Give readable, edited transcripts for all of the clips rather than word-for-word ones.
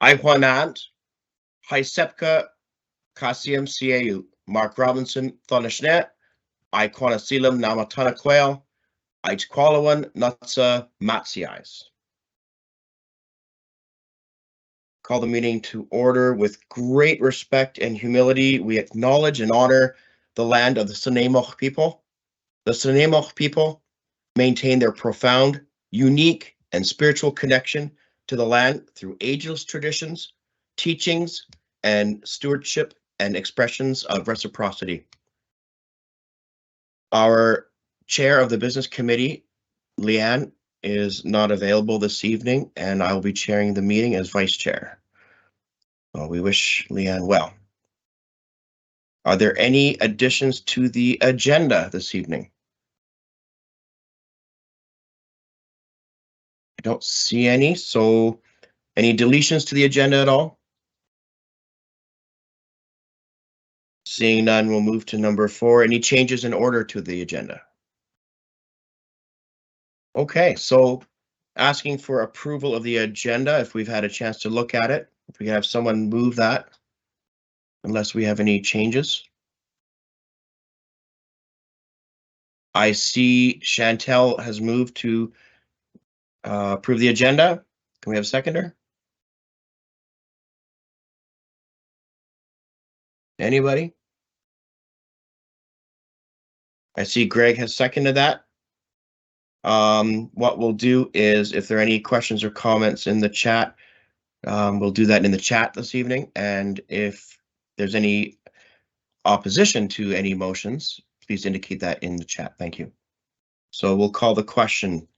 Aihuanant, Haisepka, Kasiam Sieu, Mark Robinson, Thonishnet, Iquanasilam Namatanaquail, Aichqualawan, Nutsa, Matsiais. Call the meeting to order with great respect and humility. We acknowledge and honor the land of the Snuneymuxw people. The Snuneymuxw people maintain their profound, unique, and spiritual connection to the land through ageless traditions, teachings, and stewardship and expressions of reciprocity. Our chair of the business committee, Leanne, is not available this evening, and I will be chairing the meeting as vice chair. Well, we wish Leanne well. Are there any additions to the agenda this evening? I don't see any, so any deletions to the agenda at all? Seeing none, we'll move to number 4. Any changes in order to the agenda? Okay, so asking for approval of the agenda, if we've had a chance to look at it, if we have someone move that, unless we have any changes. I see Chantel has moved to approve the agenda. Can we have a seconder? Anybody? I see Greg has seconded that. What we'll do is, if there are any questions or comments in the chat, we'll do that in the chat this evening. And if there's any opposition to any motions, please indicate that in the chat. Thank you. So we'll call the question.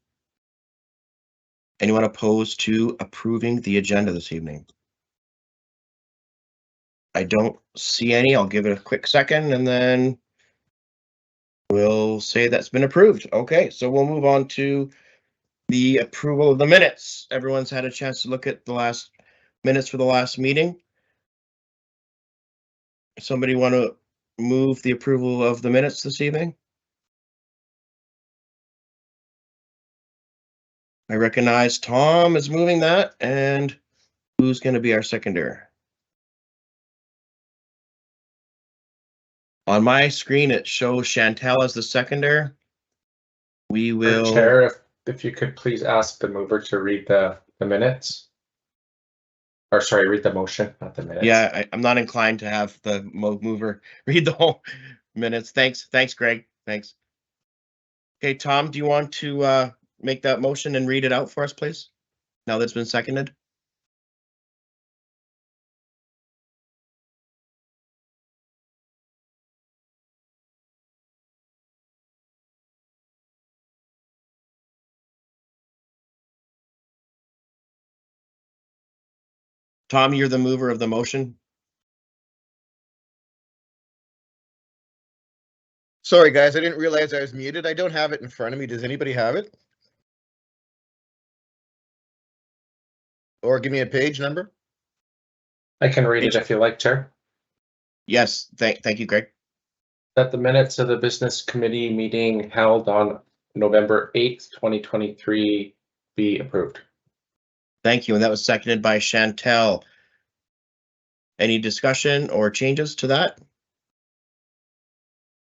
Anyone opposed to approving the agenda this evening? I don't see any. I'll give it a quick second and then we'll say that's been approved. Okay, so we'll move on to the approval of the minutes. Everyone's had a chance to look at the last minutes for the last meeting. Somebody want to move the approval of the minutes this evening? I recognize Tom is moving that, and who's going to be our seconder? On my screen, it shows Chantel as the seconder. We will. Chair, if you could please ask the mover to read the minutes. Or sorry, read the motion, not the minutes. Yeah, I'm not inclined to have the mover read the whole minutes. Thanks, Greg. Thanks. Okay, Tom, do you want to make that motion and read it out for us, please? Now that it's been seconded. Tom, you're the mover of the motion. Sorry, guys, I didn't realize I was muted. I don't have it in front of me. Does anybody have it? Or give me a page number? I can read it if you like, Chair. Yes, thank you, Greg. That the minutes of the business committee meeting held on November 8th, 2023 be approved. Thank you, and that was seconded by Chantel. Any discussion or changes to that?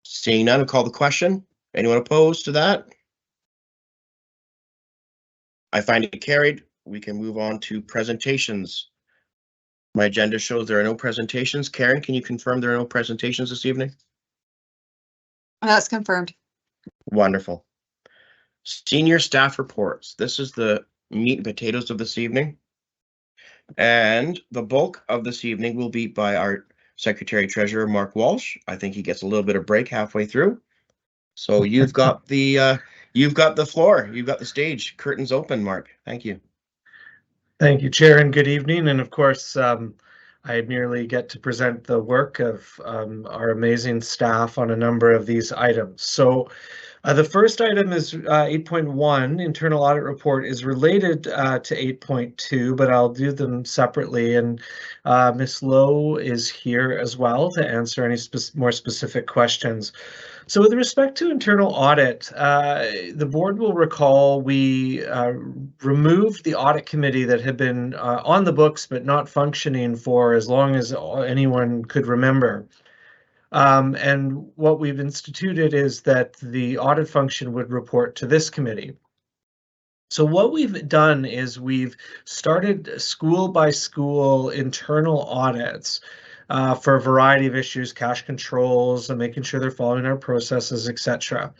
Seeing none, I'll call the question. Anyone opposed to that? I find it carried. We can move on to presentations. My agenda shows there are no presentations. Karen, can you confirm there are no presentations this evening? That's confirmed. Wonderful. Senior staff reports. This is the meat and potatoes of this evening. And the bulk of this evening will be by our Secretary Treasurer, Mark Walsh. I think he gets a little bit of break halfway through. So you've got the floor. You've got the stage. Curtains open, Mark. Thank you. Thank you, Chair, and good evening. And of course, I merely get to present the work of our amazing staff on a number of these items. So The first item is 8.1, internal audit report, is related to 8.2, but I'll do them separately. And Ms. Lowe is here as well to answer any more specific questions. So with respect to internal audit, the board will recall we removed the audit committee that had been on the books but not functioning for as long as anyone could remember. And what we've instituted is that the audit function would report to this committee. So what we've done is we've started school by school internal audits for a variety of issues, cash controls, and making sure they're following our processes, etc.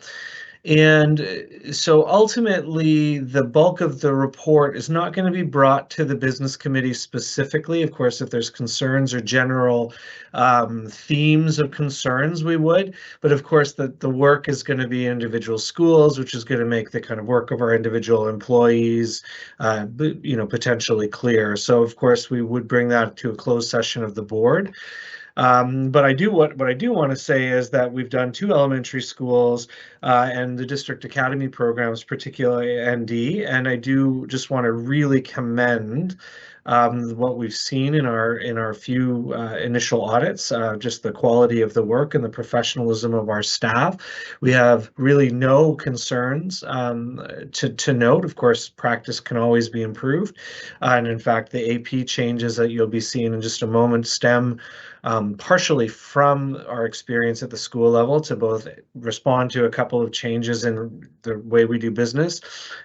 And so ultimately, the bulk of the report is not going to be brought to the business committee specifically. Of course, if there's concerns or general themes of concerns, we would. But of course, the work is going to be individual schools, which is going to make the kind of work of our individual employees, potentially clear. So of course, we would bring that to a closed session of the board. But what I do want to say is that we've done 2 elementary schools and the district academy programs, particularly ND, and I do just want to really commend what we've seen in our few initial audits, just the quality of the work and the professionalism of our staff. We have really no concerns to note. Of course, practice can always be improved, and in fact, the AP changes that you'll be seeing in just a moment stem partially from our experience at the school level to both respond to a couple of changes in the way we do business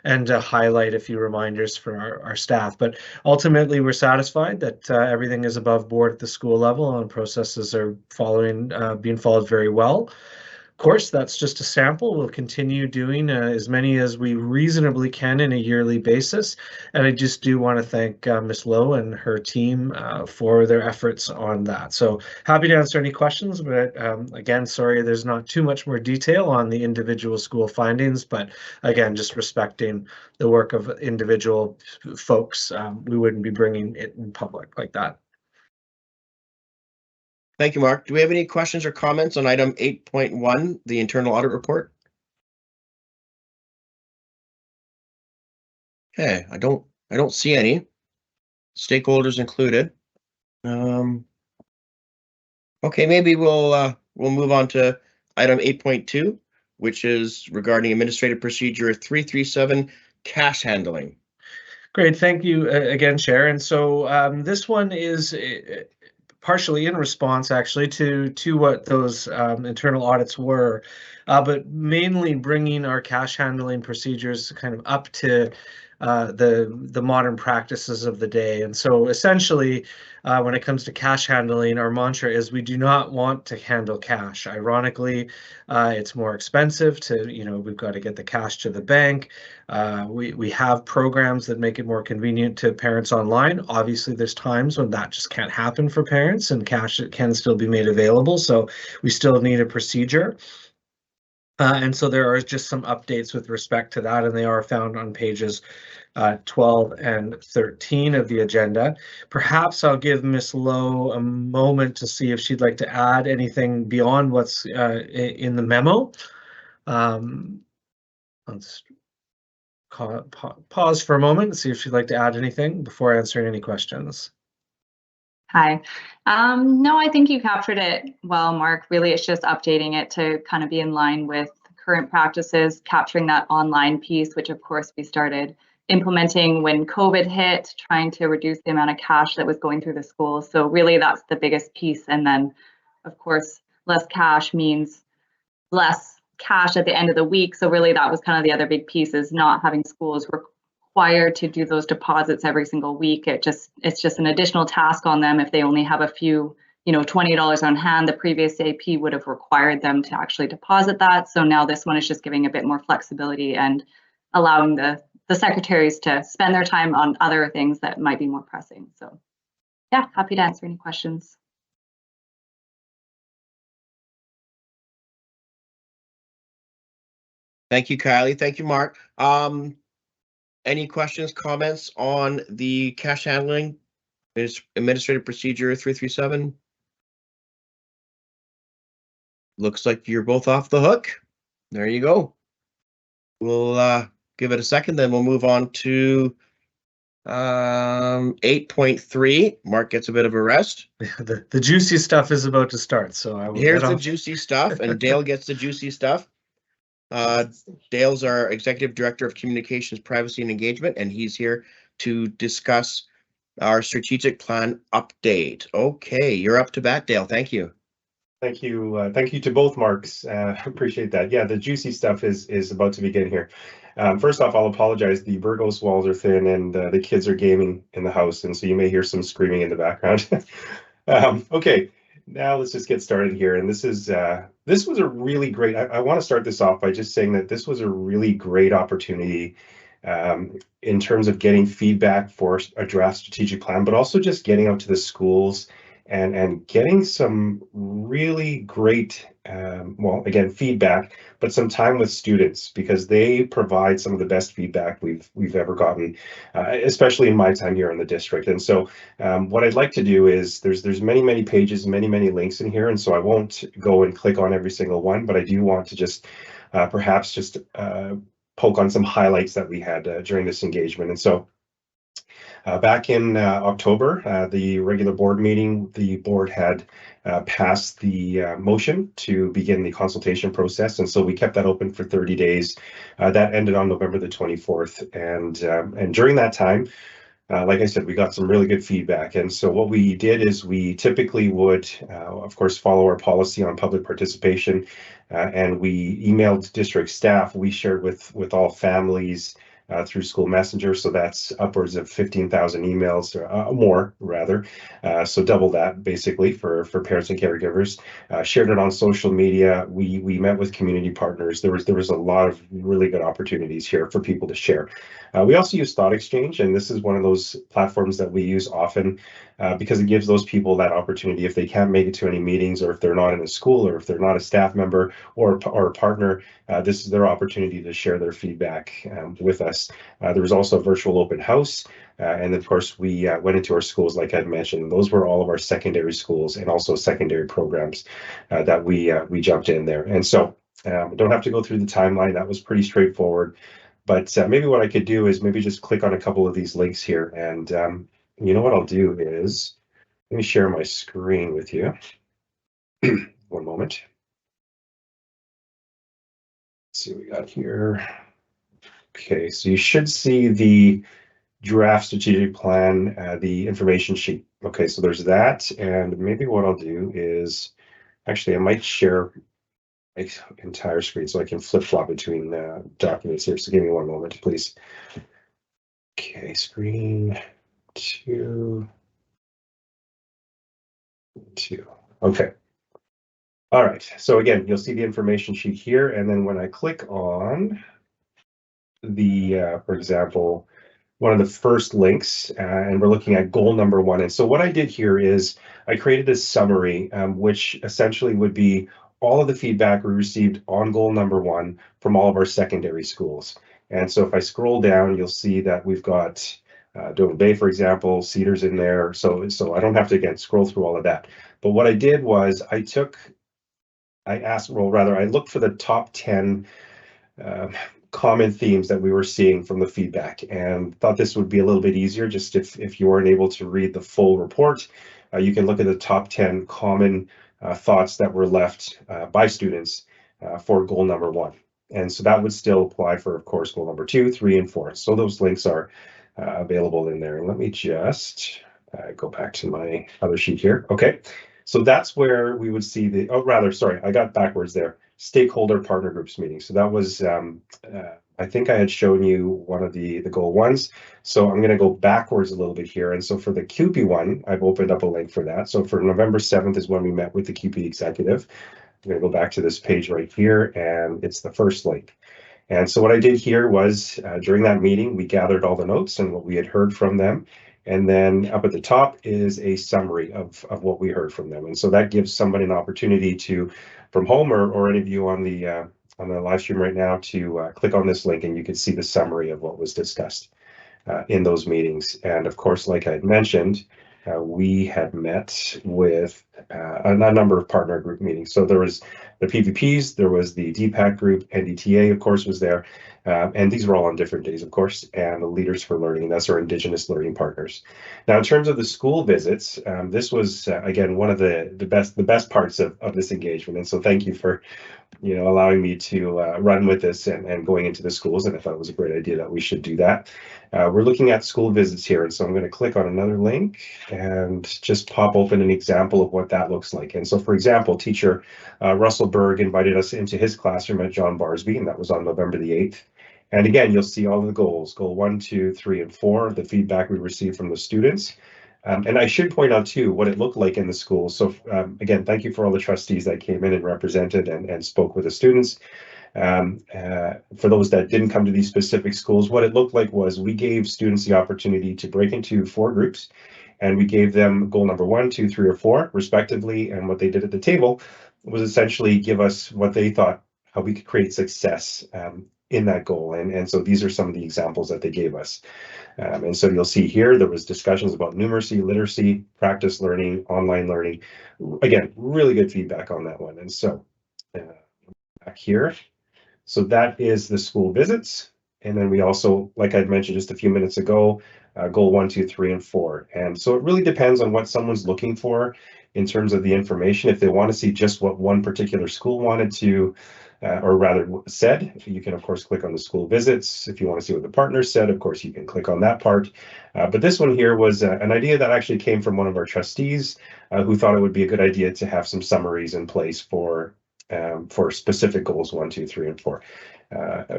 and to highlight a few reminders for our staff. But ultimately, we're satisfied that everything is above board at the school level and processes are being followed very well. Of course, that's just a sample. We'll continue doing as many as we reasonably can in a yearly basis. And I just do want to thank Ms. Lowe and her team for their efforts on that. So happy to answer any questions, but again, sorry, there's not too much more detail on the individual school findings, but again, just respecting the work of individual folks, we wouldn't be bringing it in public like that. Thank you, Mark. Do we have any questions or comments on item 8.1, the internal audit report? Okay, I don't see any. Stakeholders included. Okay, maybe we'll move on to item 8.2, which is regarding Administrative Procedure 337, cash handling. Great, thank you again, Chair. And so this one is partially in response actually to what those internal audits were, but mainly bringing our cash handling procedures kind of up to the modern practices of the day. And so essentially, when it comes to cash handling, our mantra is we do not want to handle cash. Ironically, it's more expensive we've got to get the cash to the bank. We have programs that make it more convenient to parents online. Obviously, there's times when that just can't happen for parents and cash can still be made available. So we still need a procedure. And so there are just some updates with respect to that, and they are found on pages 12 and 13 of the agenda. Perhaps I'll give Ms. Lowe a moment to see if she'd like to add anything beyond what's in the memo. Let's pause for a moment and see if she'd like to add anything before answering any questions. Hi. No, I think you captured it well, Mark. Really, it's just updating it to kind of be in line with current practices, capturing that online piece, which of course we started implementing when COVID hit, trying to reduce the amount of cash that was going through the schools. So really that's the biggest piece. And then of course, less cash means less cash at the end of the week. So really that was kind of the other big piece, is not having schools required to do those deposits every single week. It's just an additional task on them if they only have a few, $20 on hand. The previous AP would have required them to actually deposit that. So now this one is just giving a bit more flexibility and allowing the secretaries to spend their time on other things that might be more pressing. So yeah, happy to answer any questions. Thank you, Kylie. Thank you, Mark. Any questions, comments on the cash handling Administrative Procedure 337? Looks like you're both off the hook. There you go. we'll give it a second, then we'll move on to 8.3. Mark gets a bit of a rest. The juicy stuff is about to start, so I will Here's get the off. juicy stuff, and Dale gets the juicy stuff. Dale's our Executive Director of Communications, Privacy, and Engagement, and he's here to discuss our strategic plan update. Okay, you're up to bat, Dale. Thank you. Thank you. Thank you to both Marks. Appreciate that. Yeah, the juicy stuff is about to begin here. First off, I'll apologize. The Burgos walls are thin and the kids are gaming in the house, and so you may hear some screaming in the background. Okay, now let's just get started here. And this was a really great. I want to start this off by just saying that this was a really great opportunity in terms of getting feedback for a draft strategic plan, but also just getting out to the schools and getting some really great, well, again, feedback, but some time with students, because they provide some of the best feedback we've ever gotten, especially in my time here in the district. And so what I'd like to do is there's many pages, many links in here, and so I won't go and click on every single one, but I do want to just perhaps just poke on some highlights that we had during this engagement. And so back in October, the regular board meeting, the board had passed the motion to begin the consultation process, and so we kept that open for 30 days. That ended on November the 24th, and during that time, like I said, we got some really good feedback. And so what we did is we typically would, of course, follow our policy on public participation, and we emailed district staff. We shared with all families through School Messenger, so that's upwards of 15,000 emails, or more rather, so double that basically for parents and caregivers. Shared it on social media. We met with community partners. There was a lot of really good opportunities here for people to share. We also use Thought Exchange, and this is one of those platforms that we use often because it gives those people that opportunity if they can't make it to any meetings, or if they're not in a school, or if they're not a staff member or a partner, this is their opportunity to share their feedback with us. There was also a virtual open house, and of course we went into our schools, like I'd mentioned. Those were all of our secondary schools and also secondary programs that we jumped in there. And so don't have to go through the timeline. That was pretty straightforward. But maybe what I could do is maybe just click on a couple of these links here. And you know what I'll do is, let me share my screen with you. One moment. Let's see what we got here. Okay, so you should see the draft strategic plan, the information sheet. Okay, so there's that. And maybe what I'll do is, actually, I might share my entire screen so I can flip-flop between documents here. So give me one moment, please. Okay, screen two. Okay. All right. So again, you'll see the information sheet here, and then when I click on the, for example, one of the first links, and we're looking at goal number 1. And so what I did here is I created a summary, which essentially would be all of the feedback we received on goal number 1 from all of our secondary schools. And so if I scroll down, you'll see that we've got Dover Bay, for example, Cedars in there. So I don't have to, again, scroll through all of that. But what I did was I looked for the top 10 common themes that we were seeing from the feedback, and thought this would be a little bit easier. Just if you weren't able to read the full report, you can look at the top 10 common thoughts that were left by students for goal number 1. And so that would still apply for, of course, goal number 2, 3, and 4. So those links are available in there. And let me just go back to my other sheet here. Okay, so that's where we would see the, I got backwards there. Stakeholder partner groups meeting. So that was, I think I had shown you one of the goal 1s. So I'm going to go backwards a little bit here. And so for the CUPE one, I've opened up a link for that. So for November 7th is when we met with the CUPE executive. I'm going to go back to this page right here, and it's the first link. And so what I did here was during that meeting, we gathered all the notes and what we had heard from them. And then up at the top is a summary of what we heard from them. And so that gives somebody an opportunity to, from home or any of you on the live stream right now, to click on this link, and you can see the summary of what was discussed in those meetings. And of course, like I had mentioned, we had met with a number of partner group meetings. So there was the PVPs, there was the DPAC group, NDTA, of course, was there. And these were all on different days, of course, and the Leaders for Learning, that's our Indigenous learning partners. Now, in terms of the school visits, this was, again, one of the best parts of this engagement. And so thank you for, allowing me to run with this and going into the schools. And I thought it was a great idea that we should do that. We're looking at school visits here. And so I'm going to click on another link and just pop open an example of what that looks like. And so, for example, teacher Russell Berg invited us into his classroom at John Barsby, and that was on November the 8th. And again, you'll see all of the goals, goal 1, 2, 3, and 4, the feedback we received from the students. And I should point out too, what it looked like in the school. So again, thank you for all the trustees that came in and represented and spoke with the students. For those that didn't come to these specific schools, what it looked like was we gave students the opportunity to break into 4 groups, and we gave them goal number 1, 2, 3, or 4, respectively. And what they did at the table was essentially give us what they thought, how we could create success in that goal. And so these are some of the examples that they gave us. And so you'll see here, there was discussions about numeracy, literacy, practice learning, online learning. Again, really good feedback on that one. And so back here, so that is the school visits. And then we also, like I'd mentioned just a few minutes ago, goal 1, 2, 3, and 4. And so it really depends on what someone's looking for in terms of the information. If they want to see just what one particular school wanted to, or rather said, you can of course click on the school visits. If you want to see what the partners said, of course you can click on that part. But this one here was an idea that actually came from one of our trustees who thought it would be a good idea to have some summaries in place for specific goals 1, 2, 3, and 4.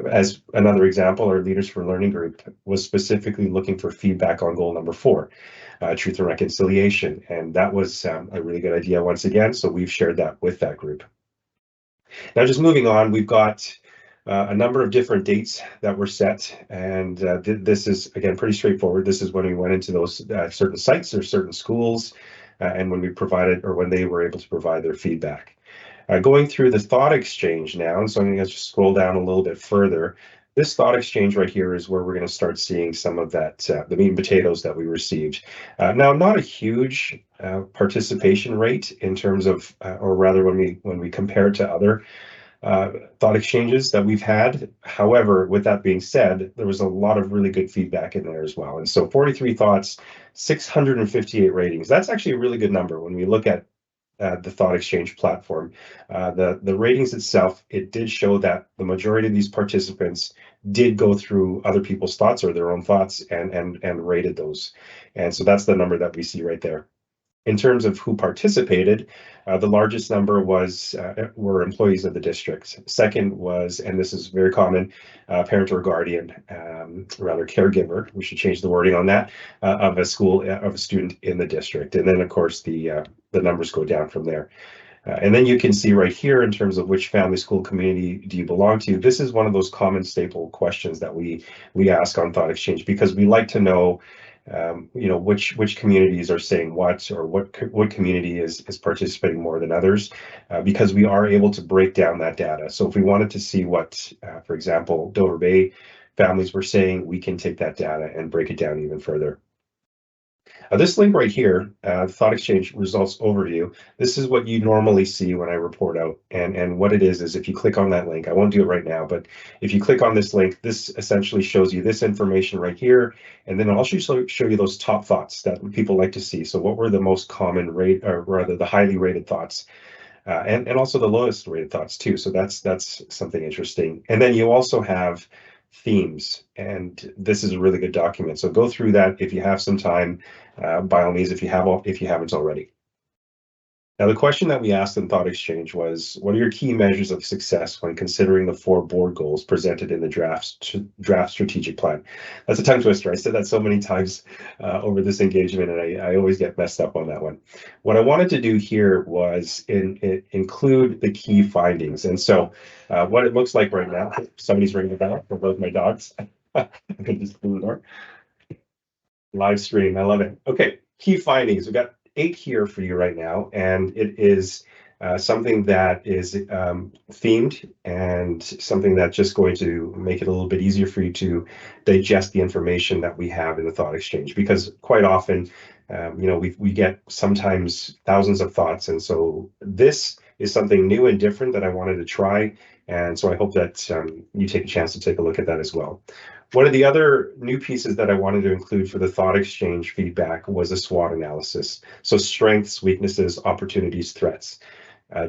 As another example, our Leaders for Learning group was specifically looking for feedback on goal number 4, truth and reconciliation. And that was a really good idea once again. So we've shared that with that group. Now, just moving on, we've got a number of different dates that were set, and this is, again, pretty straightforward. This is when we went into those certain sites or certain schools, and when we provided, or when they were able to provide their feedback. Going through the thought exchange now, and so I'm going to just scroll down a little bit further. This thought exchange right here is where we're going to start seeing some of that, the meat and potatoes that we received. Now, not a huge participation rate in terms of, or rather when we compare it to other thought exchanges that we've had. However, with that being said, there was a lot of really good feedback in there as well. And so 43 thoughts, 658 ratings. That's actually a really good number when we look at the Thought Exchange platform. The ratings itself, it did show that the majority of these participants did go through other people's thoughts or their own thoughts and rated those. And so that's the number that we see right there. In terms of who participated, the largest number were employees of the district. Second was, and this is very common, parent or guardian, rather caregiver. We should change the wording on that, of a student in the district. And then of course the numbers go down from there. And then you can see right here in terms of which family school community do you belong to. This is one of those common staple questions that we ask on Thought Exchange, because we like to know which communities are saying what, or what community is participating more than others, because we are able to break down that data. So if we wanted to see what, for example, Dover Bay families were saying, we can take that data and break it down even further. This link right here, Thought Exchange results overview, this is what you normally see when I report out. And what it is if you click on that link, I won't do it right now, but if you click on this link, this essentially shows you this information right here. And then I'll also show you those top thoughts that people like to see. So what were the most common or rather the highly rated thoughts, and also the lowest rated thoughts too. So that's something interesting. And then you also have themes, and this is a really good document. So go through that if you have some time, by all means, if you haven't already. Now, the question that we asked in Thought Exchange was, what are your key measures of success when considering the 4 board goals presented in the draft strategic plan? That's a tongue twister. I said that so many times over this engagement, and I always get messed up on that one. What I wanted to do here was include the key findings. And so what it looks like right now, somebody's ringing the bell for both my dogs. I can just close the door. Live stream, I love it. Okay, key findings. We've got 8 here for you right now, and it is something that is themed and something that's just going to make it a little bit easier for you to digest the information that we have in the Thought Exchange, because quite often we get sometimes thousands of thoughts, and so this is something new and different that I wanted to try, and so I hope that you take a chance to take a look at that as well. One of the other new pieces that I wanted to include for the thought exchange feedback was a SWOT analysis. So strengths, weaknesses, opportunities, threats.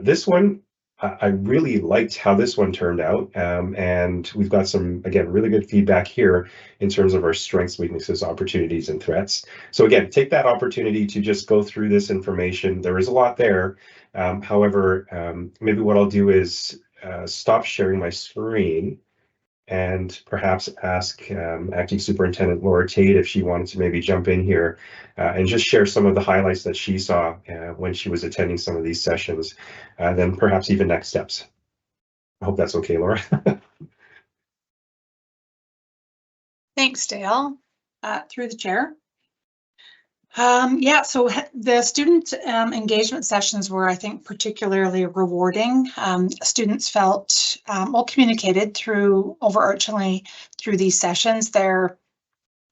This one, I really liked how this one turned out. And we've got some, again, really good feedback here in terms of our strengths, weaknesses, opportunities, and threats. So again, take that opportunity to just go through this information. There is a lot there. However, maybe what I'll do is stop sharing my screen and perhaps ask Acting Superintendent Laura Tate if she wanted to maybe jump in here and just share some of the highlights that she saw when she was attending some of these sessions, then perhaps even next steps. I hope that's okay, Laura. Thanks, Dale. Through the chair. Yeah, so the student engagement sessions were, I think, particularly rewarding. Students felt well communicated through overarchingly through these sessions, their,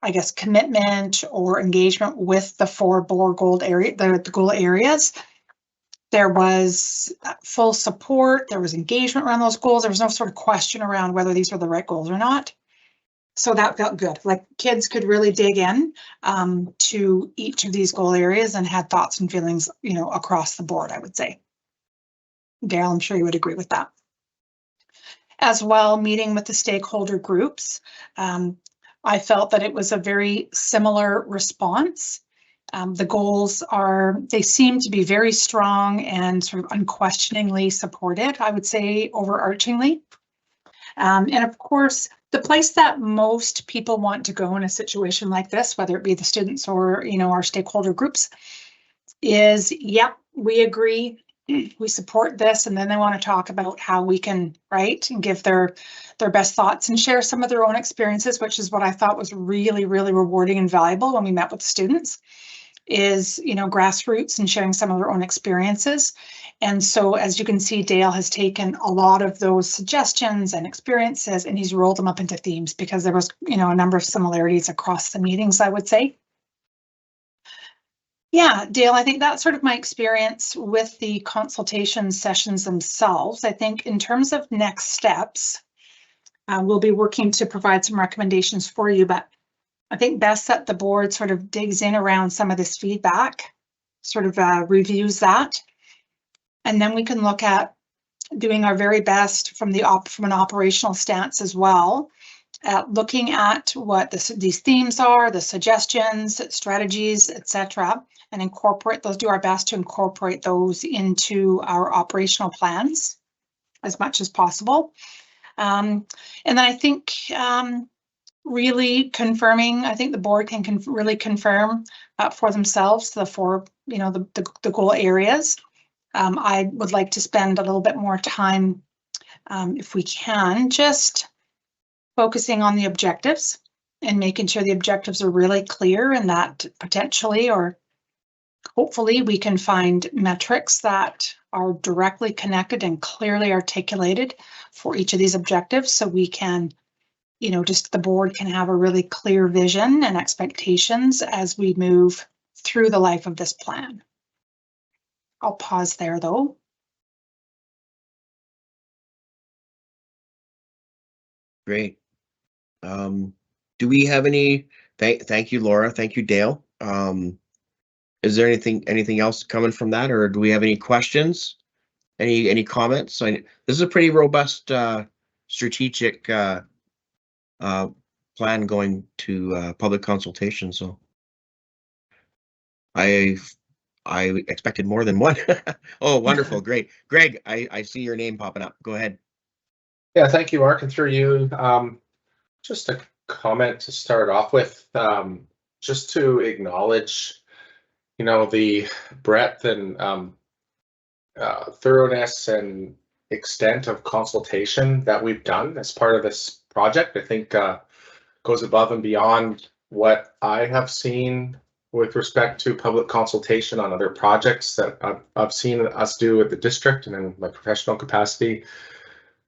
I guess, commitment or engagement with the four board goal area, the goal areas. There was full support, there was engagement around those goals. There was no sort of question around whether these were the right goals or not. So that felt good. Like kids could really dig in to each of these goal areas and had thoughts and feelings, across the board, I would say. Daryl, I'm sure you would agree with that. As well, meeting with the stakeholder groups, I felt that it was a very similar response. The goals they seem to be very strong and sort of unquestioningly supported, I would say, overarchingly. And of course, the place that most people want to go in a situation like this, whether it be the students or, our stakeholder groups, is, yep, we agree, we support this, and then they want to talk about how we can, right, and give their best thoughts and share some of their own experiences, which is what I thought was really, really rewarding and valuable when we met with students, is, grassroots and sharing some of their own experiences. And so, as you can see, Dale has taken a lot of those suggestions and experiences and he's rolled them up into themes because there was, a number of similarities across the meetings, I would say. Yeah, Dale, I think that's sort of my experience with the consultation sessions themselves. I think in terms of next steps, we'll be working to provide some recommendations for you, but I think best that the board sort of digs in around some of this feedback, sort of reviews that. And then we can look at doing our very best from an operational stance as well, at looking at what these themes are, the suggestions, strategies, etc., and incorporate those, do our best to incorporate those into our operational plans as much as possible. And then I think really confirming, I think the board can really confirm for themselves the four, the goal areas. I would like to spend a little bit more time, if we can, just focusing on the objectives and making sure the objectives are really clear and that potentially or hopefully we can find metrics that are directly connected and clearly articulated for each of these objectives so we can, just the board can have a really clear vision and expectations as we move through the life of this plan. I'll pause there though. Great. Do we have any, thank you, Laura. Thank you, Dale. Is there anything else coming from that, or do we have any questions? Any comments? This is a pretty robust strategic plan going to public consultation, so I expected more than one. Oh, wonderful, great. Greg, I see your name popping up. Go ahead. Yeah, thank you, Mark, and through you. Just a comment to start off with, just to acknowledge, the breadth and thoroughness and extent of consultation that we've done as part of this project. I think goes above and beyond what I have seen with respect to public consultation on other projects that I've seen us do at the district and in my professional capacity.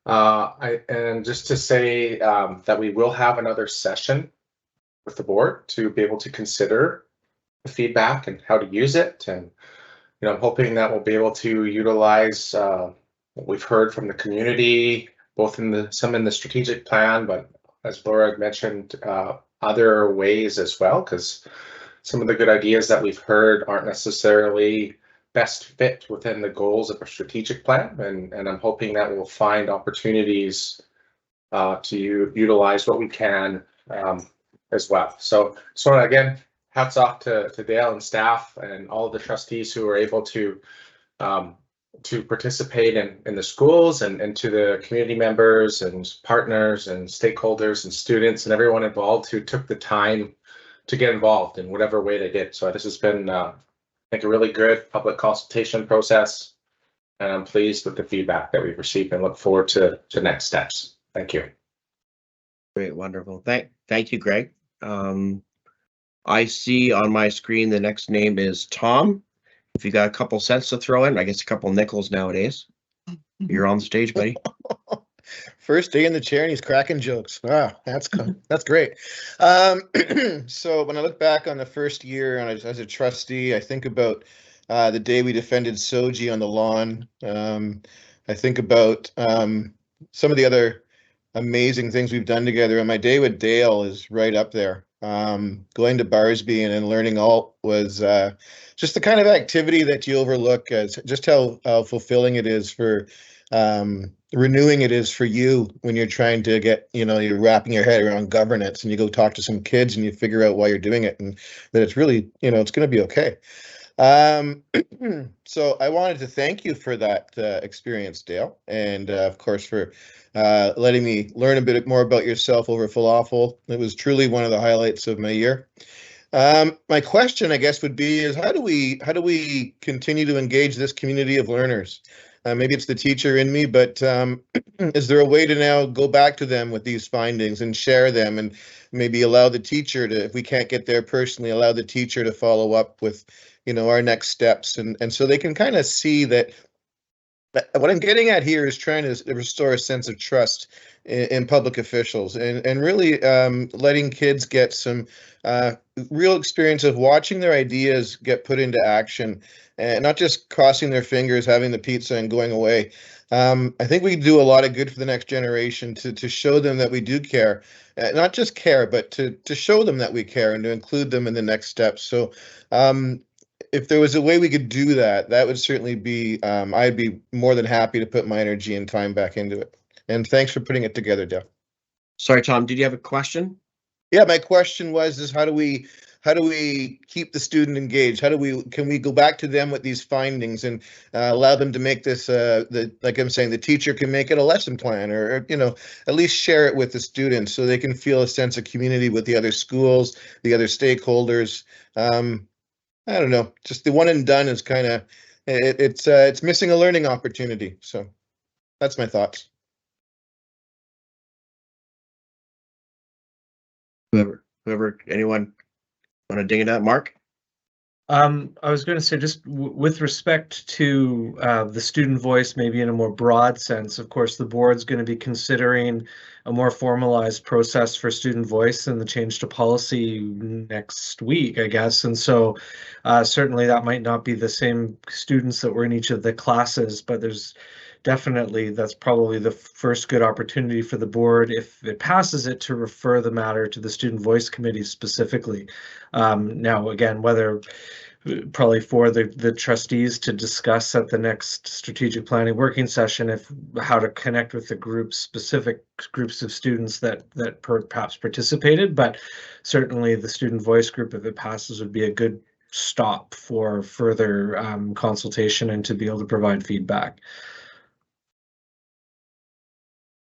And just to say that we will have another session with the board to be able to consider the feedback and how to use it. And, I'm hoping that we'll be able to utilize what we've heard from the community, both in some in the strategic plan, but as Laura had mentioned, other ways as well, because some of the good ideas that we've heard aren't necessarily best fit within the goals of a strategic plan. And I'm hoping that we'll find opportunities to utilize what we can as well. So again, hats off to Dale and staff and all of the trustees who are able to participate in the schools, and to the community members and partners and stakeholders and students and everyone involved who took the time to get involved in whatever way they did. So this has been, I think, a really good public consultation process, and I'm pleased with the feedback that we've received and look forward to next steps. Thank you. Great, wonderful. Thank you, Greg. I see on my screen the next name is Tom. If you got a couple cents to throw in, I guess a couple nickels nowadays. You're on the stage, buddy. First day in the chair and he's cracking jokes. Wow, that's great. So when I look back on the first year and as a trustee, I think about the day we defended Soji on the lawn. I think about some of the other amazing things we've done together, and my day with Dale is right up there. Going to Barsby and learning alt was just the kind of activity that you overlook, as just how fulfilling it is for renewing it is for you when you're trying to get, you're wrapping your head around governance and you go talk to some kids and you figure out why you're doing it and that it's really, it's going to be okay. So I wanted to thank you for that experience, Dale, and of course for letting me learn a bit more about yourself over falafel. It was truly one of the highlights of my year. My question, I guess, would be is how do we continue to engage this community of learners? Maybe it's the teacher in me, but is there a way to now go back to them with these findings and share them, and maybe allow the teacher to, if we can't get there personally, allow the teacher to follow up with, our next steps, and so they can kind of see that. What I'm getting at here is trying to restore a sense of trust in public officials, and really letting kids get some real experience of watching their ideas get put into action, and not just crossing their fingers, having the pizza and going away. I think we do a lot of good for the next generation to show them that we do care, not just care, but to show them that we care and to include them in the next steps. So if there was a way we could do that, that would certainly be, I'd be more than happy to put my energy and time back into it. And thanks for putting it together, Dale. Sorry, Tom, did you have a question? Yeah, my question was, how do we keep the student engaged? Can we go back to them with these findings and allow them to make this, like I'm saying, the teacher can make it a lesson plan, or at least share it with the students so they can feel a sense of community with the other schools, the other stakeholders. I don't know, just the one and done is kind of, it's missing a learning opportunity. So that's my thoughts. Anyone want to ding it at Mark? I was going to say, just with respect to the student voice, maybe in a more broad sense, of course, the board's going to be considering a more formalized process for student voice and the change to policy next week, I guess. And so certainly that might not be the same students that were in each of the classes, but there's definitely, that's probably the first good opportunity for the board, if it passes it, to refer the matter to the Student Voice Committee specifically. Now, again, whether probably for the trustees to discuss at the next strategic planning working session, how to connect with the specific groups of students that perhaps participated, but certainly the Student Voice group, if it passes, would be a good stop for further consultation and to be able to provide feedback.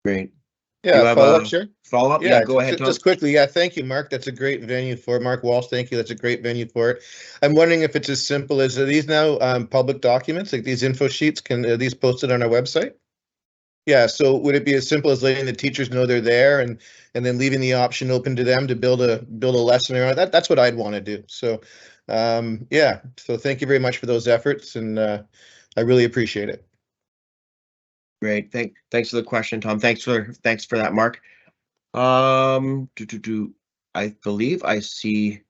Great. Yeah, follow-up, sure. Follow-up? Yeah, go ahead, Tom. Just quickly, yeah, thank you, Mark. That's a great venue for it. Mark Walsh, thank you. That's a great venue for it. I'm wondering if it's as simple as, are these now public documents, like these info sheets? Are these posted on our website? Yeah, so would it be as simple as letting the teachers know they're there and then leaving the option open to them to build a lesson around that? That's what I'd want to do. So yeah, so thank you very much for those efforts, and I really appreciate it. Great. Thanks for the question, Tom. Thanks for that, Mark. I believe I see.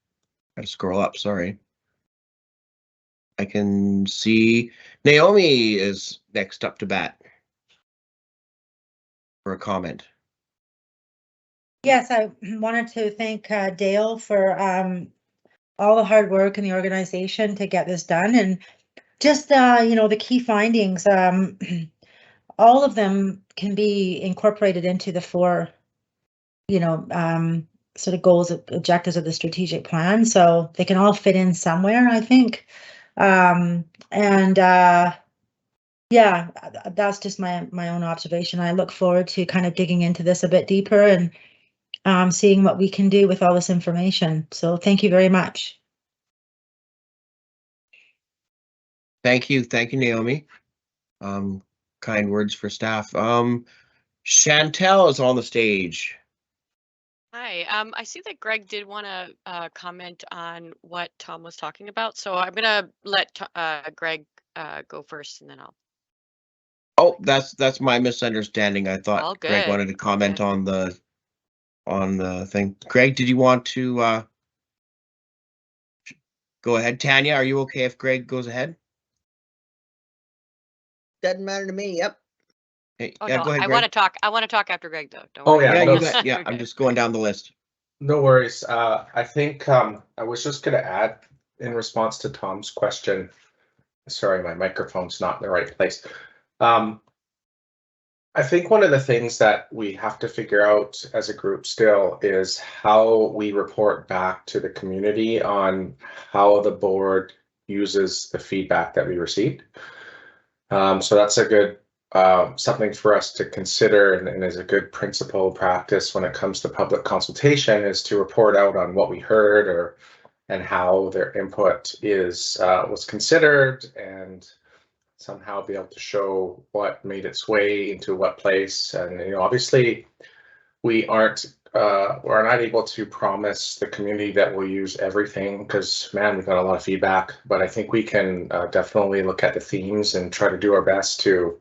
I scroll up. Sorry. I can see Naomi is next up to bat for a comment. Yes, I wanted to thank Dale for all the hard work in the organization to get this done, and just the key findings. All of them can be incorporated into the four, sort of goals, objectives of the strategic plan. So they can all fit in somewhere, I think. Yeah, that's just my own observation. I look forward to kind of digging into this a bit deeper and seeing what we can do with all this information. So thank you very much. Thank you, Naomi. Kind words for staff. Chantel is on the stage. Hi, I see that Greg did want to comment on what Tom was talking about, so I'm gonna let Greg go first, and then I'll. Oh, that's my misunderstanding. I All thought Greg good. wanted to comment on the thing. Greg, did you want to go ahead? Tanya, are you okay if Greg goes ahead? Doesn't matter to me. Yep. Hey, Oh yeah, no, go ahead, I Greg. want to talk. I want to talk after Greg, though. Don't Oh, worry. yeah, Yeah, no, you bet. Yeah, I'm Okay. just going down the list. No worries. I think I was just going to add in response to Tom's question. Sorry, my microphone's not in the right place. I think one of the things that we have to figure out as a group still is how we report back to the community on how the board uses the feedback that we received. So that's a good something for us to consider, and is a good principle practice when it comes to public consultation, is to report out on what we heard and how their input was considered, and somehow be able to show what made its way into what place. And obviously we're not able to promise the community that we'll use everything, because man, we've got a lot of feedback, but I think we can definitely look at the themes and try to do our best to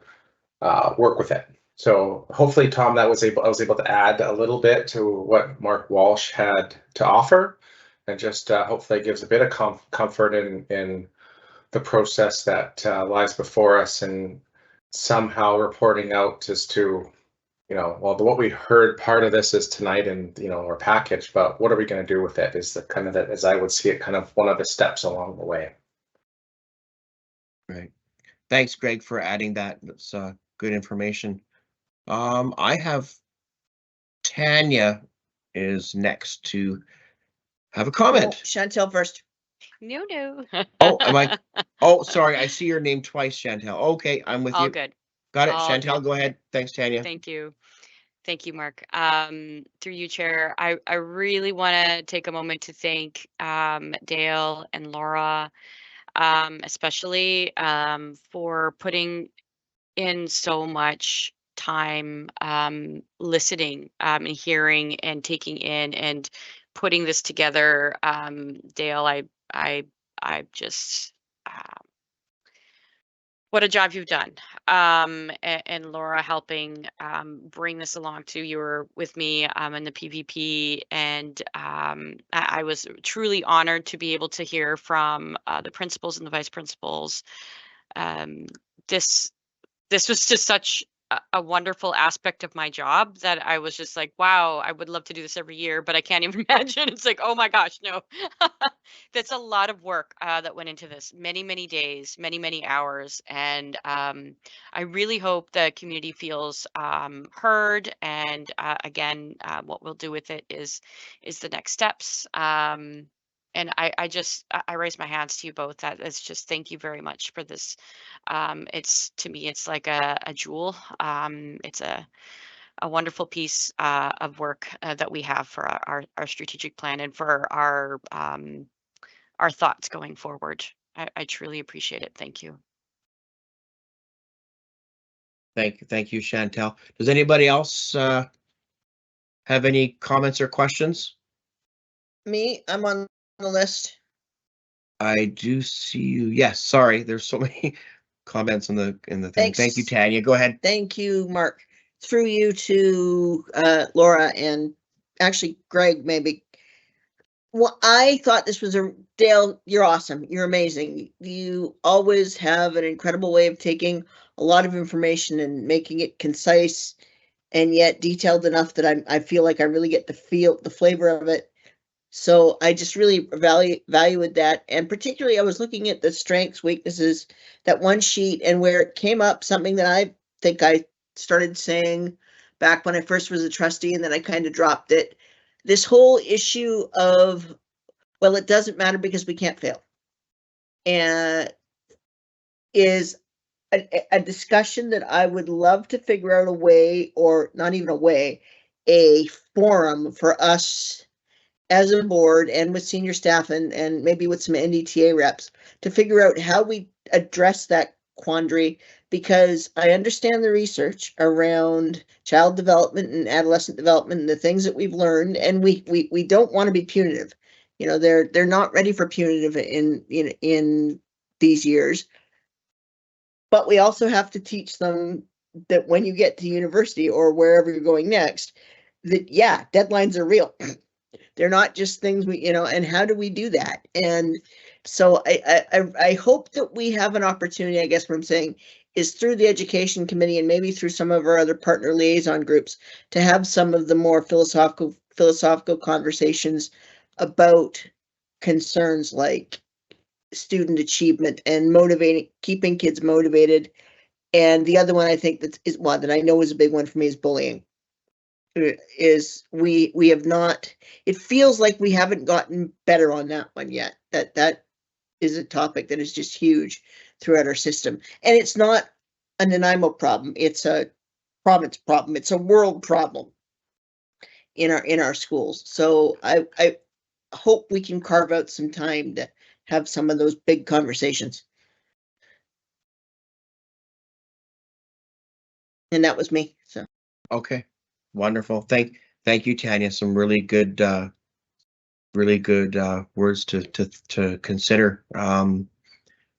work with it. So hopefully, Tom, I was able to add a little bit to what Mark Walsh had to offer, and just hopefully it gives a bit of comfort in the process that lies before us, and somehow reporting out as to, well, what we heard, part of this is tonight in, our package, but what are we going to do with it is the kind of that, as I would see it, kind of one of the steps along the way. Right. Thanks, Greg, for adding that. That's good information. I have Tanya is next to have a comment. Chantel first. No. Oh, am I? Oh, sorry. I see your name twice, Chantel. Okay, I'm with All you. good. Got it. All Chantel, good. go ahead. Thanks, Tanya. Thank you. Thank you, Mark. Through you, Chair, I really want to take a moment to thank Dale and Laura, especially for putting in so much time listening and hearing and taking in and putting this together. Dale, I just what a job you've done. And Laura helping bring this along too. You were with me in the PVP, and I was truly honored to be able to hear from the principals and the vice principals. This was just such a wonderful aspect of my job that I was just like, wow, I would love to do this every year, but I can't even imagine. It's like, oh my gosh, no. That's a lot of work that went into this, many days, many hours. And I really hope the community feels heard. And again, what we'll do with it is the next steps. And I raise my hands to you both. That's just, thank you very much for this. It's, to me, it's like a jewel. It's a wonderful piece of work that we have for our strategic plan and for our thoughts going forward. I truly appreciate it. Thank you. Thank you, Chantel. Does anybody else have any comments or questions? Me, I'm on the list. I do see you. Yes, sorry. There's so many comments in the thing. Thanks. Thank you, Tanya. Go ahead. Thank you, Mark. Through you to Laura, and actually Greg, maybe. Well, I thought this was Dale, you're awesome. You're amazing. You always have an incredible way of taking a lot of information and making it concise and yet detailed enough that I feel like I really get to feel the flavor of it. So I just really valued that. And particularly I was looking at the strengths, weaknesses, that one sheet, and where it came up, something that I think I started saying back when I first was a trustee, and then I kind of dropped it. This whole issue of, well, it doesn't matter because we can't fail. And is a discussion that I would love to figure out a way, or not even a way, a forum for us as a board and with senior staff and maybe with some NDTA reps to figure out how we address that quandary, because I understand the research around child development and adolescent development and the things that we've learned, and we don't want to be punitive. You know, they're not ready for punitive in these years. But we also have to teach them that when you get to university or wherever you're going next, that yeah, deadlines are real. They're not just things we, and how do we do that? And so I hope that we have an opportunity, I guess what I'm saying is through the education committee and maybe through some of our other partner liaison groups to have some of the more philosophical conversations about concerns like student achievement and keeping kids motivated. And the other one I think that I know is a big one for me is bullying. Is we have not, it feels like we haven't gotten better on that one yet. That is a topic that is just huge throughout our system. And it's not a Nanaimo problem, it's a province problem, it's a world problem in our schools. So I hope we can carve out some time to have some of those big conversations. And that was me. So Okay, wonderful. Thank you, Tanya. Some really good words to consider.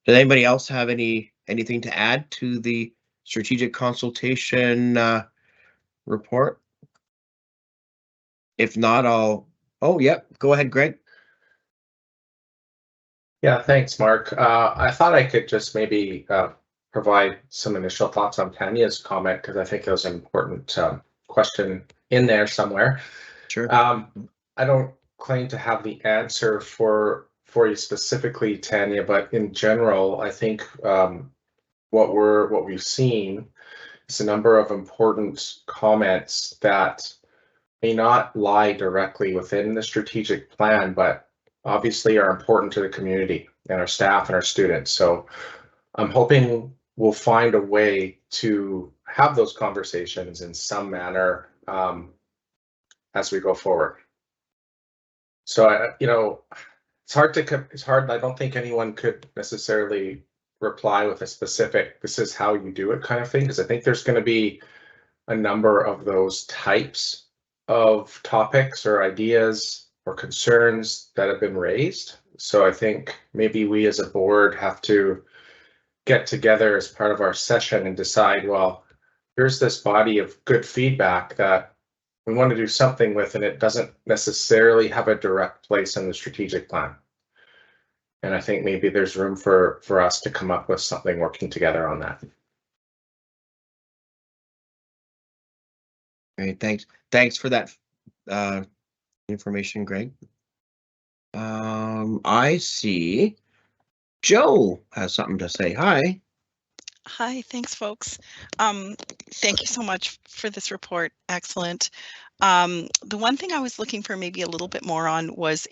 Does anybody else have anything to add to the strategic consultation report? If not, oh, yep, go ahead, Greg. Yeah, thanks, Mark. I thought I could just maybe provide some initial thoughts on Tanya's comment, because I think it was an important question in there somewhere. Sure. I don't claim to have the answer for you specifically, Tanya, but in general, I think what we've seen is a number of important comments that may not lie directly within the strategic plan, but obviously are important to the community and our staff and our students. So I'm hoping we'll find a way to have those conversations in some manner as we go forward. So it's hard. I don't think anyone could necessarily reply with a specific, this is how you do it kind of thing, because I think there's going to be a number of those types of topics or ideas or concerns that have been raised. So I think maybe we as a board have to get together as part of our session and decide, well, here's this body of good feedback that we want to do something with, and it doesn't necessarily have a direct place in the strategic plan. And I think maybe there's room for us to come up with something working together on that. Great, thanks for that information, Greg. I see Joe has something to say. Hi. Hi, thanks, folks. Thank you so much for this report. Excellent. The one thing I was looking for maybe a little bit more on was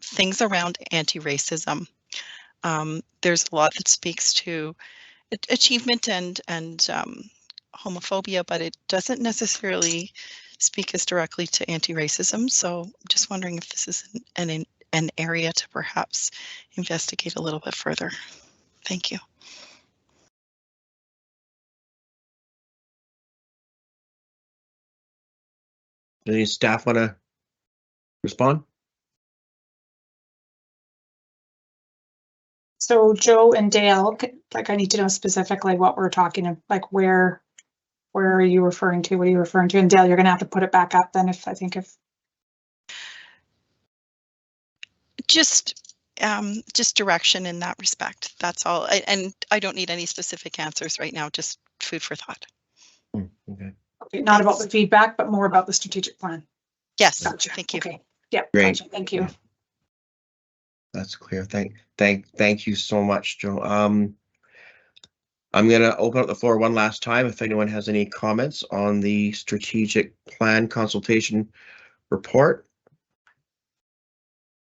things around anti-racism. There's a lot that speaks to achievement and homophobia, but it doesn't necessarily speak as directly to anti-racism. So I'm just wondering if this is an area to perhaps investigate a little bit further. Thank you. Does any staff want to respond? So Joe and Dale, I need to know specifically what we're talking about, like where are you referring to? What are you referring to? And Dale, you're gonna have to put it back up then if Just direction in that respect. That's all. And I don't need any specific answers right now, just food for thought. Okay. Okay, not about the feedback, but more about the strategic plan. Yes, Gotcha. thank you. Okay. Yeah. Great. Gotcha. Thank you. That's clear. Thank you so much, Joe. I'm gonna open up the floor one last time if anyone has any comments on the strategic plan consultation report.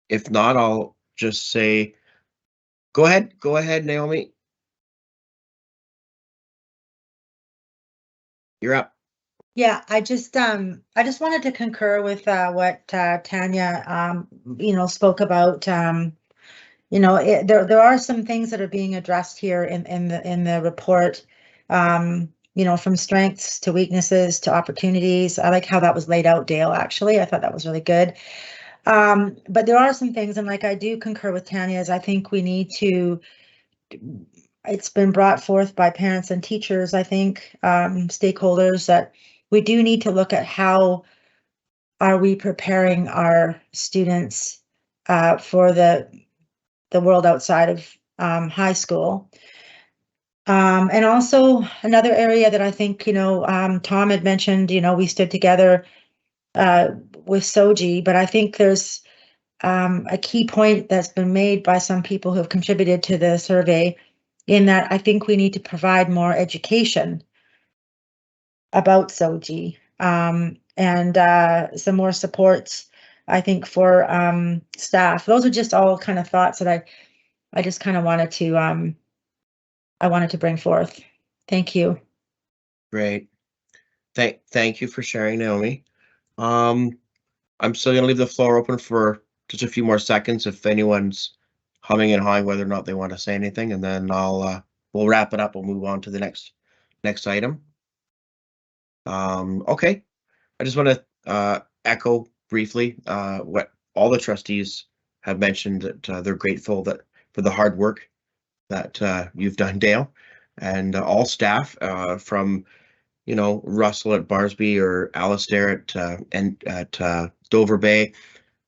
If not, I'll just say, go ahead, Naomi. You're up. Yeah, I just wanted to concur with what Tanya spoke about. There are some things that are being addressed here in the report. From strengths to weaknesses to opportunities. I like how that was laid out, Dale. Actually, I thought that was really good. But there are some things, and like I do concur with Tanya, is I think we need to. It's been brought forth by parents and teachers, I think, stakeholders, that we do need to look at how are we preparing our students for the world outside of high school. And also another area that I think, Tom had mentioned, we stood together with SOGI, but I think there's a key point that's been made by some people who have contributed to the survey, in that I think we need to provide more education about SOGI and some more supports, I think, for staff. Those are just all kind of thoughts that I just kind of wanted to bring forth. Thank you. Great. Thank you for sharing, Naomi. I'm still gonna leave the floor open for just a few more seconds if anyone's humming and hawing whether or not they want to say anything, and then we'll wrap it up. We'll move on to the next item. Okay, I just want to echo briefly what all the trustees have mentioned, that they're grateful for the hard work that you've done, Dale, and all staff from Russell at Barsby or Alistair at Dover Bay,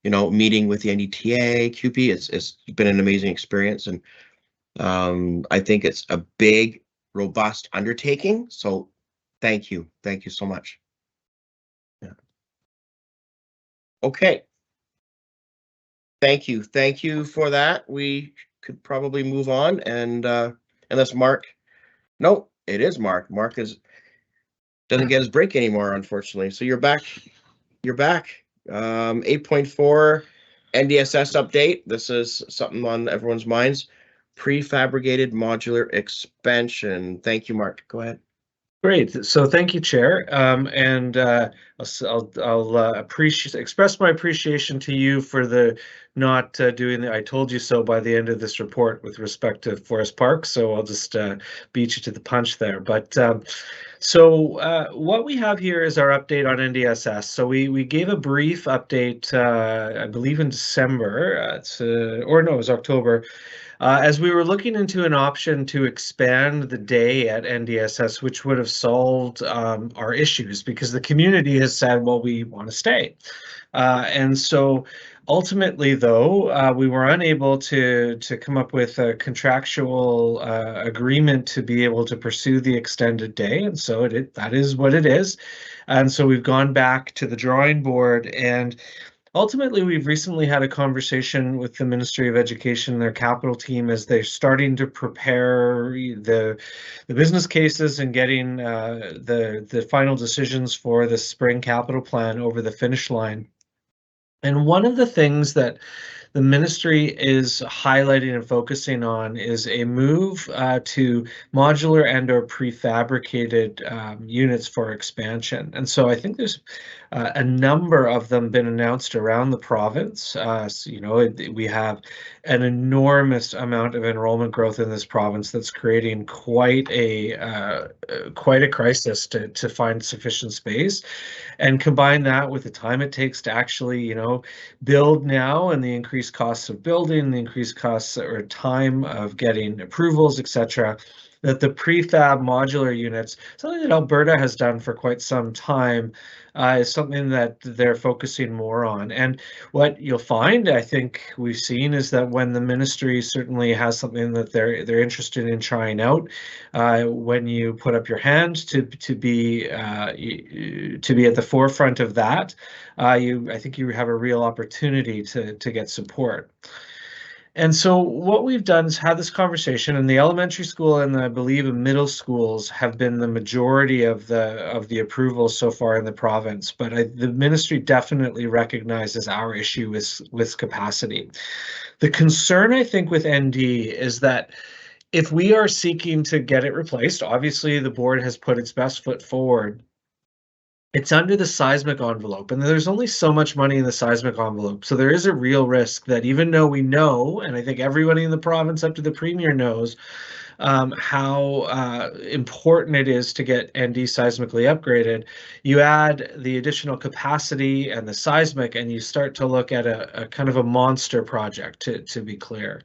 meeting with the NDTA, CUPE. It's been an amazing experience, and I think it's a big, robust undertaking. So thank you so much. Yeah. Okay. Thank you for that. We could probably move on, and unless Mark, no, it is Mark. Mark doesn't get his break anymore, unfortunately. So you're back. 8.4 NDSS update. This is something on everyone's minds. Prefabricated modular expansion. Thank you, Mark. Go ahead. Great. So thank you, Chair. And I'll express my appreciation to you for the not doing the I told you so by the end of this report with respect to Forest Park. So I'll just beat you to the punch there. But so what we have here is our update on NDSS. So we gave a brief update, I believe in December, or no, it was October. As we were looking into an option to expand the day at NDSS, which would have solved our issues, because the community has said, well, we want to stay. And so ultimately, though, we were unable to come up with a contractual agreement to be able to pursue the extended day. And so that is what it is. And so we've gone back to the drawing board, and ultimately, we've recently had a conversation with the Ministry of Education and their capital team as they're starting to prepare the business cases and getting the final decisions for the spring capital plan over the finish line. And one of the things that the ministry is highlighting and focusing on is a move to modular and or prefabricated units for expansion. And so I think there's a number of them been announced around the province. So, we have an enormous amount of enrollment growth in this province that's creating quite a crisis to find sufficient space. And combine that with the time it takes to actually, build now, and the increased costs of building, the increased costs or time of getting approvals, etc. that the prefab modular units, something that Alberta has done for quite some time, is something that they're focusing more on. And what you'll find, I think we've seen, is that when the ministry certainly has something that they're interested in trying out, when you put up your hand to be at the forefront of that, I think you have a real opportunity to get support. And so what we've done is had this conversation, and the elementary school and I believe the middle schools have been the majority of the approvals so far in the province. But the ministry definitely recognizes our issue with capacity. The concern, I think, with ND is that if we are seeking to get it replaced, obviously the board has put its best foot forward. It's under the seismic envelope, and there's only so much money in the seismic envelope. So there is a real risk that even though we know, and I think everybody in the province up to the premier knows, how important it is to get ND seismically upgraded, you add the additional capacity and the seismic, and you start to look at a kind of a monster project, to be clear.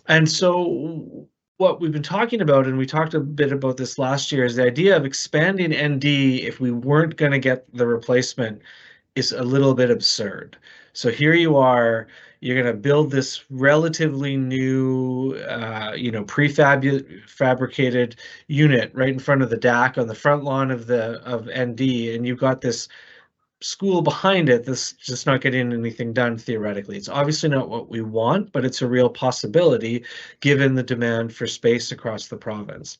And so what we've been talking about, and we talked a bit about this last year, is the idea of expanding ND if we weren't going to get the replacement is a little bit absurd. So here you are, you're going to build this relatively new, prefabricated unit right in front of the DAC on the front lawn of ND, and you've got this school behind it that's just not getting anything done theoretically. It's obviously not what we want, but it's a real possibility given the demand for space across the province.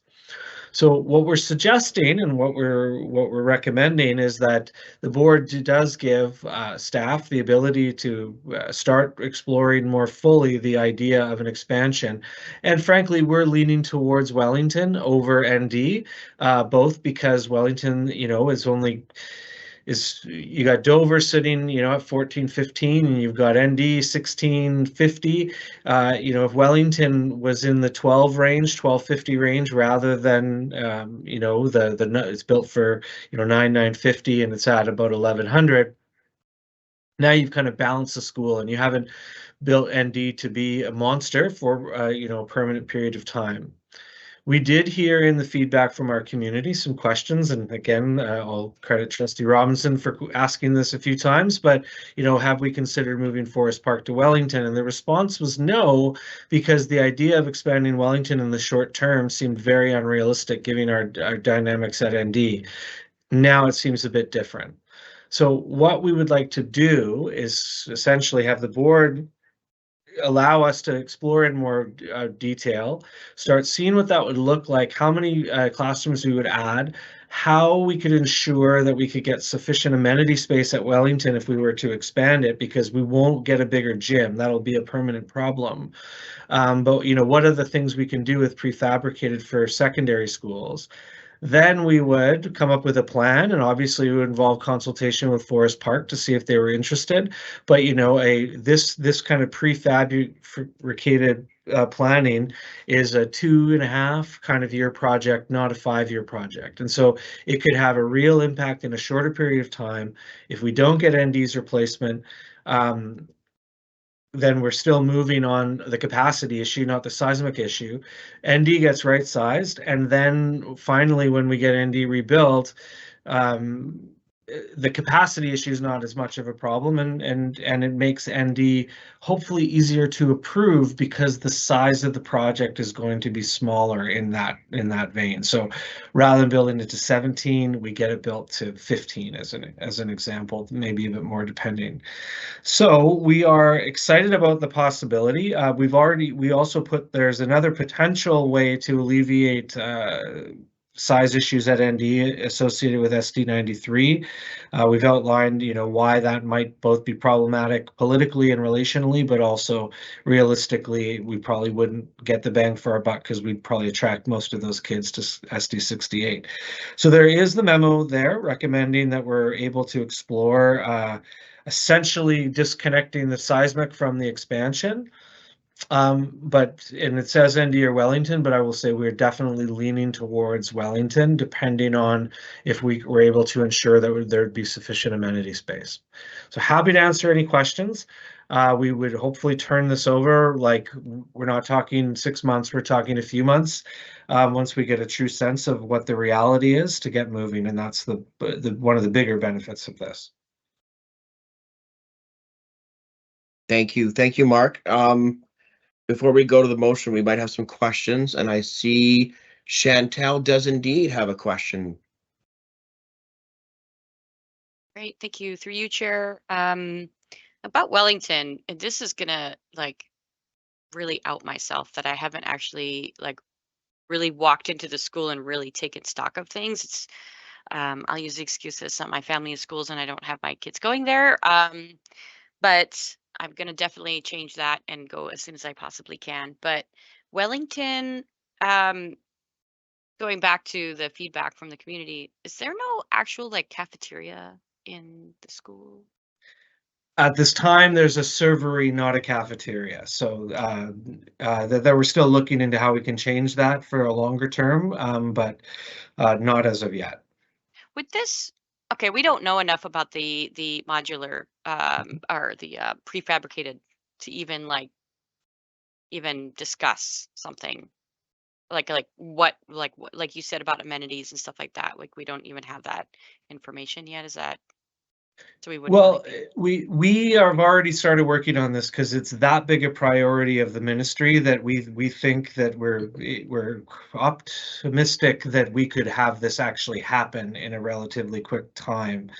So what we're suggesting and what we're recommending is that the board does give staff the ability to start exploring more fully the idea of an expansion. And frankly, we're leaning towards Wellington over ND, both because Wellington, you got Dover sitting, at 1415, and you've got ND 1650. If Wellington was in the 1250 range, rather than, it's built for, 9950 and it's at about 1100. Now you've kind of balanced the school, and you haven't built ND to be a monster for, a permanent period of time. We did hear in the feedback from our community some questions, and again, I'll credit Trustee Robinson for asking this a few times, but, have we considered moving Forest Park to Wellington? And the response was no, because the idea of expanding Wellington in the short term seemed very unrealistic given our dynamics at ND. Now it seems a bit different. So what we would like to do is essentially have the board allow us to explore in more detail, start seeing what that would look like, how many classrooms we would add, how we could ensure that we could get sufficient amenity space at Wellington if we were to expand it, because we won't get a bigger gym. That'll be a permanent problem. But what are the things we can do with prefabricated for secondary schools? Then we would come up with a plan, and obviously it would involve consultation with Forest Park to see if they were interested. But this kind of prefabricated planning is a 2.5 kind of year project, not a 5-year project. And so it could have a real impact in a shorter period of time. If we don't get ND's replacement, then we're still moving on the capacity issue, not the seismic issue. ND gets right-sized, and then finally, when we get ND rebuilt, the capacity issue is not as much of a problem, and it makes ND hopefully easier to approve because the size of the project is going to be smaller in that vein. So rather than building it to 17, we get it built to 15 as an example, maybe a bit more depending. So we are excited about the possibility. We also put, there's another potential way to alleviate size issues at ND associated with SD93. We've outlined, why that might both be problematic politically and relationally, but also realistically, we probably wouldn't get the bang for our buck because we'd probably attract most of those kids to SD68. So there is the memo there recommending that we're able to explore essentially disconnecting the seismic from the expansion. And it says ND or Wellington, but I will say we're definitely leaning towards Wellington, depending on if we were able to ensure that there'd be sufficient amenity space. So happy to answer any questions. we would hopefully turn this over. Like, we're not talking 6 months, we're talking a few months. Once we get a true sense of what the reality is to get moving, and that's the one of the bigger benefits of this. Thank you, Mark. Before we go to the motion, we might have some questions, and I see Chantel does indeed have a question. Great, thank you. Through you, Chair. About Wellington, and this is gonna like really out myself that I haven't actually like really walked into the school and really taken stock of things. It's I'll use the excuse that it's not my family in schools and I don't have my kids going there. But I'm gonna definitely change that and go as soon as I possibly can. But Wellington, going back to the feedback from the community, is there no actual like cafeteria in the school? At this time, there's a servery, not a cafeteria. So that we're still looking into how we can change that for a longer term, but not as of yet. With this, okay, we don't know enough about the modular or the prefabricated to even discuss something like what you said about amenities and stuff like that. Like, we don't even have that information yet. Is that? So we wouldn't. Well, we have already started working on this because it's that big a priority of the ministry that we think that we're optimistic that we could have this actually happen in a relatively quick time.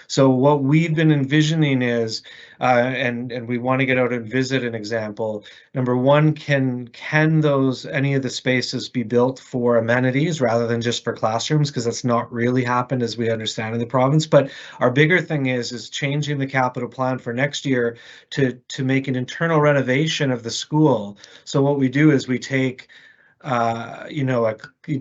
So what we've been envisioning is, and we want to get out and visit an example. Number one, can any of the spaces be built for amenities rather than just for classrooms? Because that's not really happened as we understand in the province. But our bigger thing is changing the capital plan for next year to make an internal renovation of the school. So what we do is we take a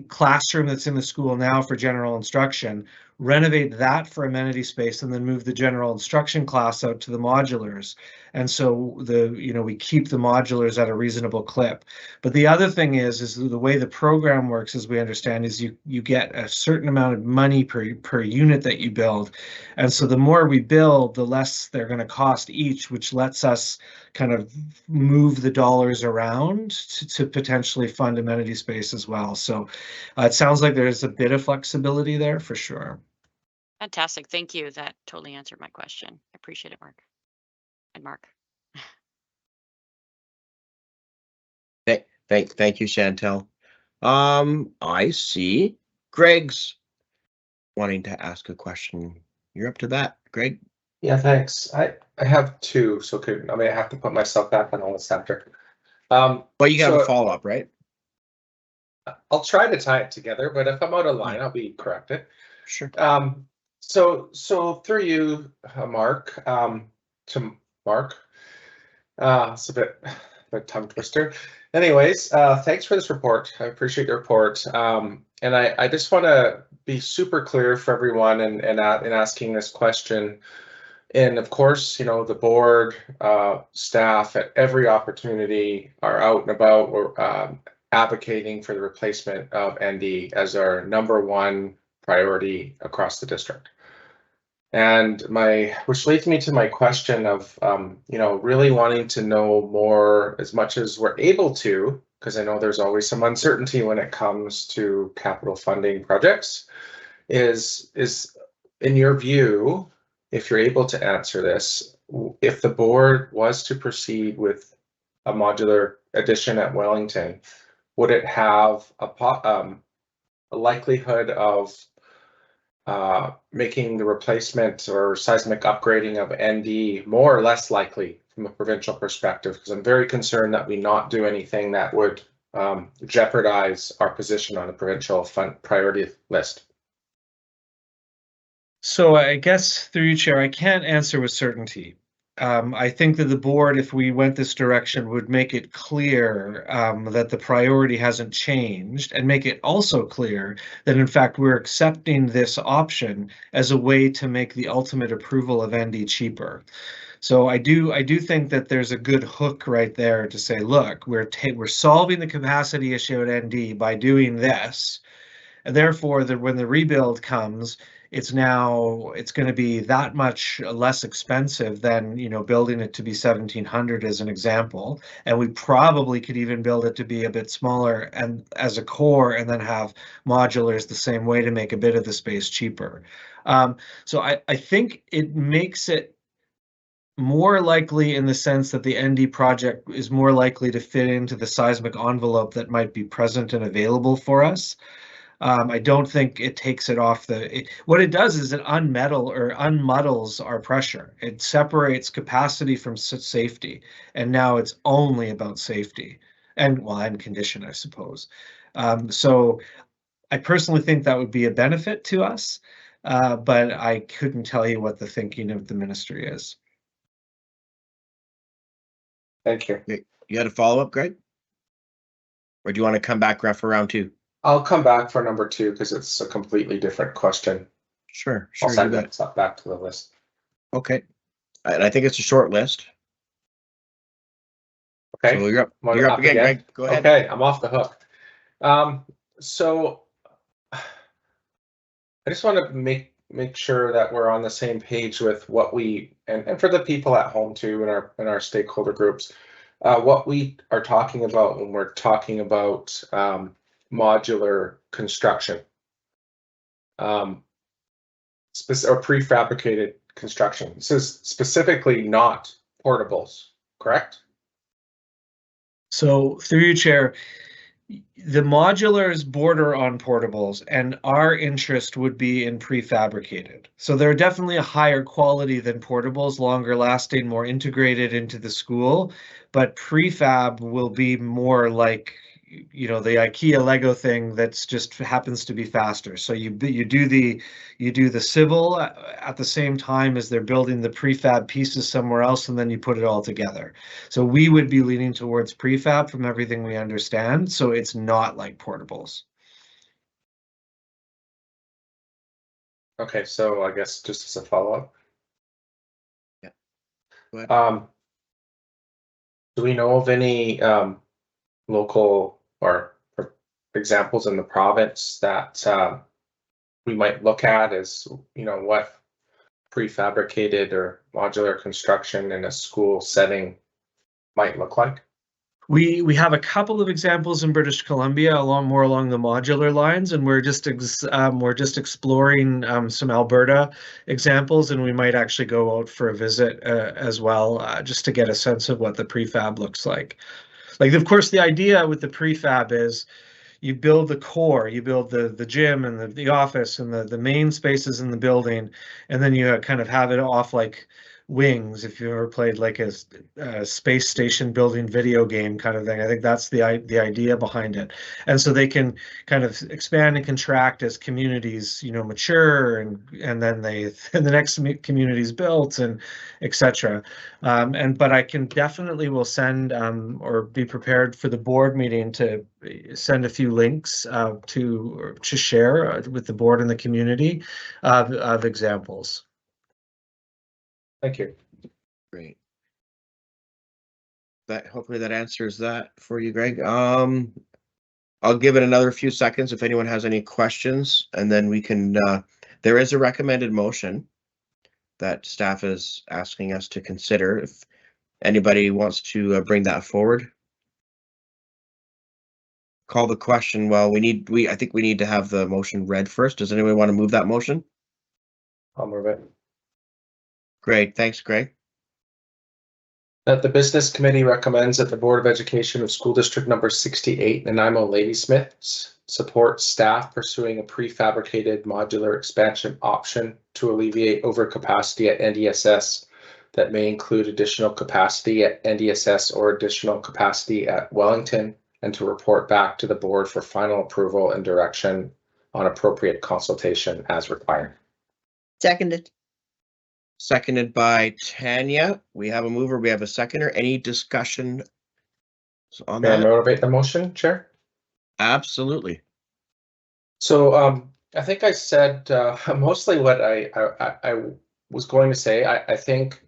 classroom that's in the school now for general instruction, renovate that for amenity space, and then move the general instruction class out to the modulars. And so we keep the modulars at a reasonable clip. But the other thing is the way the program works, as we understand, is you get a certain amount of money per unit that you build. And so the more we build, the less they're going to cost each, which lets us kind of move the dollars around to potentially fund amenity space as well. So it sounds like there's a bit of flexibility there for sure. Fantastic. Thank you. That totally answered my question. I appreciate it, Mark. And Mark. Thank you, Chantel. I see Greg's wanting to ask a question. You're up to that, Greg. Yeah, thanks. I have two, so I may have to put myself back on the list after. But you have a follow-up, right? I'll try to tie it together, but if I'm out of line, I'll be corrected. Sure. So through you, Mark, to Mark, it's a bit tongue twister. Anyways, thanks for this report. I appreciate the report. And I just want to be super clear for everyone in asking this question. And of course, the board, staff at every opportunity are out and about. We're advocating for the replacement of ND as our #1 priority across the district. And which leads me to my question of, really wanting to know more as much as we're able to, because I know there's always some uncertainty when it comes to capital funding projects, is in your view, if you're able to answer this, if the board was to proceed with a modular addition at Wellington, would it have a likelihood of making the replacement or seismic upgrading of ND more or less likely from a provincial perspective? Because I'm very concerned that we not do anything that would jeopardize our position on the provincial fund priority list. So I guess through you, Chair, I can't answer with certainty. I think that the board, if we went this direction, would make it clear that the priority hasn't changed, and make it also clear that in fact we're accepting this option as a way to make the ultimate approval of ND cheaper. So I do think that there's a good hook right there to say, look, we're solving the capacity issue at ND by doing this. And therefore, when the rebuild comes, it's going to be that much less expensive than, you know, building it to be 1700 as an example. And we probably could even build it to be a bit smaller and as a core, and then have modulars the same way to make a bit of the space cheaper. So I think it makes it more likely in the sense that the ND project is more likely to fit into the seismic envelope that might be present and available for us. I don't think it takes it off what it does is it unmuddles our pressure. It separates capacity from safety, and now it's only about safety and, well, and condition, I suppose. So I personally think that would be a benefit to us, but I couldn't tell you what the thinking of the ministry is. Thank you. You had a follow-up, Greg? Or do you want to come back for round 2? I'll come back for number 2 because it's a completely different question. Sure. I'll send that back to the list. Okay. And I think it's a short list. Okay. So you're up again, Greg. Go ahead. Okay, I'm off the hook. So I just want to make sure that we're on the same page with what we, and for the people at home too, in our stakeholder groups, what we are talking about when we're talking about modular construction, or prefabricated construction. This is specifically not portables, correct? So through you, Chair, the modulars border on portables, and our interest would be in prefabricated. So they're definitely a higher quality than portables, longer lasting, more integrated into the school, but prefab will be more like, you know, the IKEA Lego thing that's just happens to be faster. So you do the civil at the same time as they're building the prefab pieces somewhere else, and then you put it all together. So we would be leaning towards prefab from everything we understand. So it's not like portables. Okay, so I guess just as a follow-up. Yeah. Go ahead. Do we know of any local or examples in the province that we might look at as, you know, what prefabricated or modular construction in a school setting might look like? We have a couple of examples in British Columbia along the modular lines, and we're just exploring some Alberta examples, and we might actually go out for a visit as well, just to get a sense of what the prefab looks like. Like, of course, the idea with the prefab is you build the core, you build the gym and the office and the main spaces in the building, and then you kind of have it off like wings. If you ever played like a space station building video game kind of thing, I think that's the idea behind it. And so they can kind of expand and contract as communities, you know, mature, and then the next community is built, and etc. But I can definitely will send or be prepared for the board meeting to send a few links to share with the board and the community of examples. Thank you. Great. Hopefully that answers that for you, Greg. I'll give it another few seconds if anyone has any questions, and then we can, there is a recommended motion that staff is asking us to consider. If anybody wants to bring that forward. Call the question. Well, I think we need to have the motion read first. Does anyone want to move that motion? I'll move it. Great, thanks, Greg. That the Business Committee recommends that the Board of Education of School District number 68, Nanaimo Ladysmiths, support staff pursuing a prefabricated modular expansion option to alleviate overcapacity at NDSS that may include additional capacity at NDSS or additional capacity at Wellington, and to report back to the board for final approval and direction on appropriate consultation as required. Seconded. Seconded by Tanya. We have a mover, we have a seconder. Any discussion on May I that? motivate the motion, Chair? Absolutely. So I think I said mostly what I was going to say. I think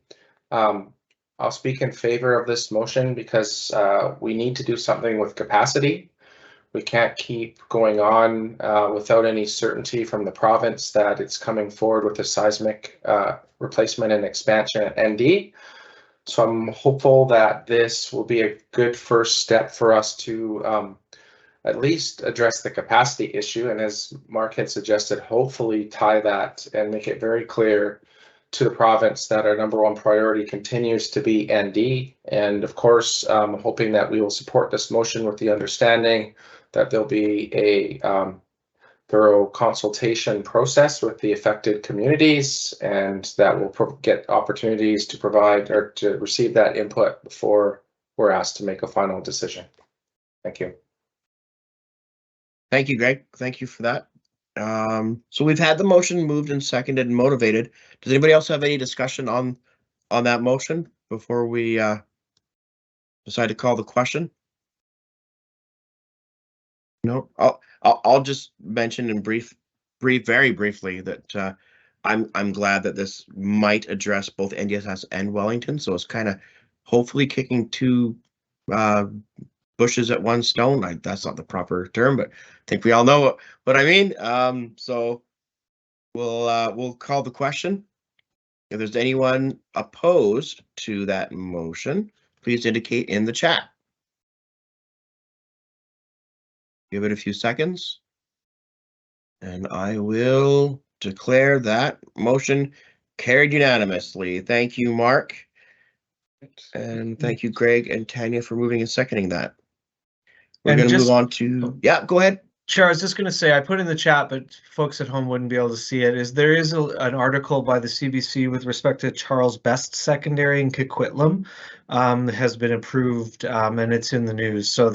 I'll speak in favor of this motion because we need to do something with capacity. We can't keep going on without any certainty from the province that it's coming forward with a seismic replacement and expansion at ND. So I'm hopeful that this will be a good first step for us to at least address the capacity issue. And as Mark had suggested, hopefully tie that and make it very clear to the province that our #1 priority continues to be ND. And of course, hoping that we will support this motion with the understanding that there'll be a thorough consultation process with the affected communities, and that we'll get opportunities to provide or to receive that input before we're asked to make a final decision. Thank you. Thank you, Greg. Thank you for that. So we've had the motion moved and seconded and motivated. Does anybody else have any discussion on that motion before we decide to call the question? No, I'll just mention in very briefly that I'm glad that this might address both NDSS and Wellington. So it's kind of hopefully kicking two bushes at one stone. That's not the proper term, but I think we all know what I mean. So we'll call the question. If there's anyone opposed to that motion, please indicate in the chat. Give it a few seconds, and I will declare that motion carried unanimously. Thank you, Mark. And thank you, Greg and Tanya, for moving and seconding that. We're going to move on to, yeah, go ahead. Sure, I was just going to say, I put in the chat, but folks at home wouldn't be able to see it, there is an article by the CBC with respect to Charles Best Secondary in Coquitlam that has been approved, and it's in the news. So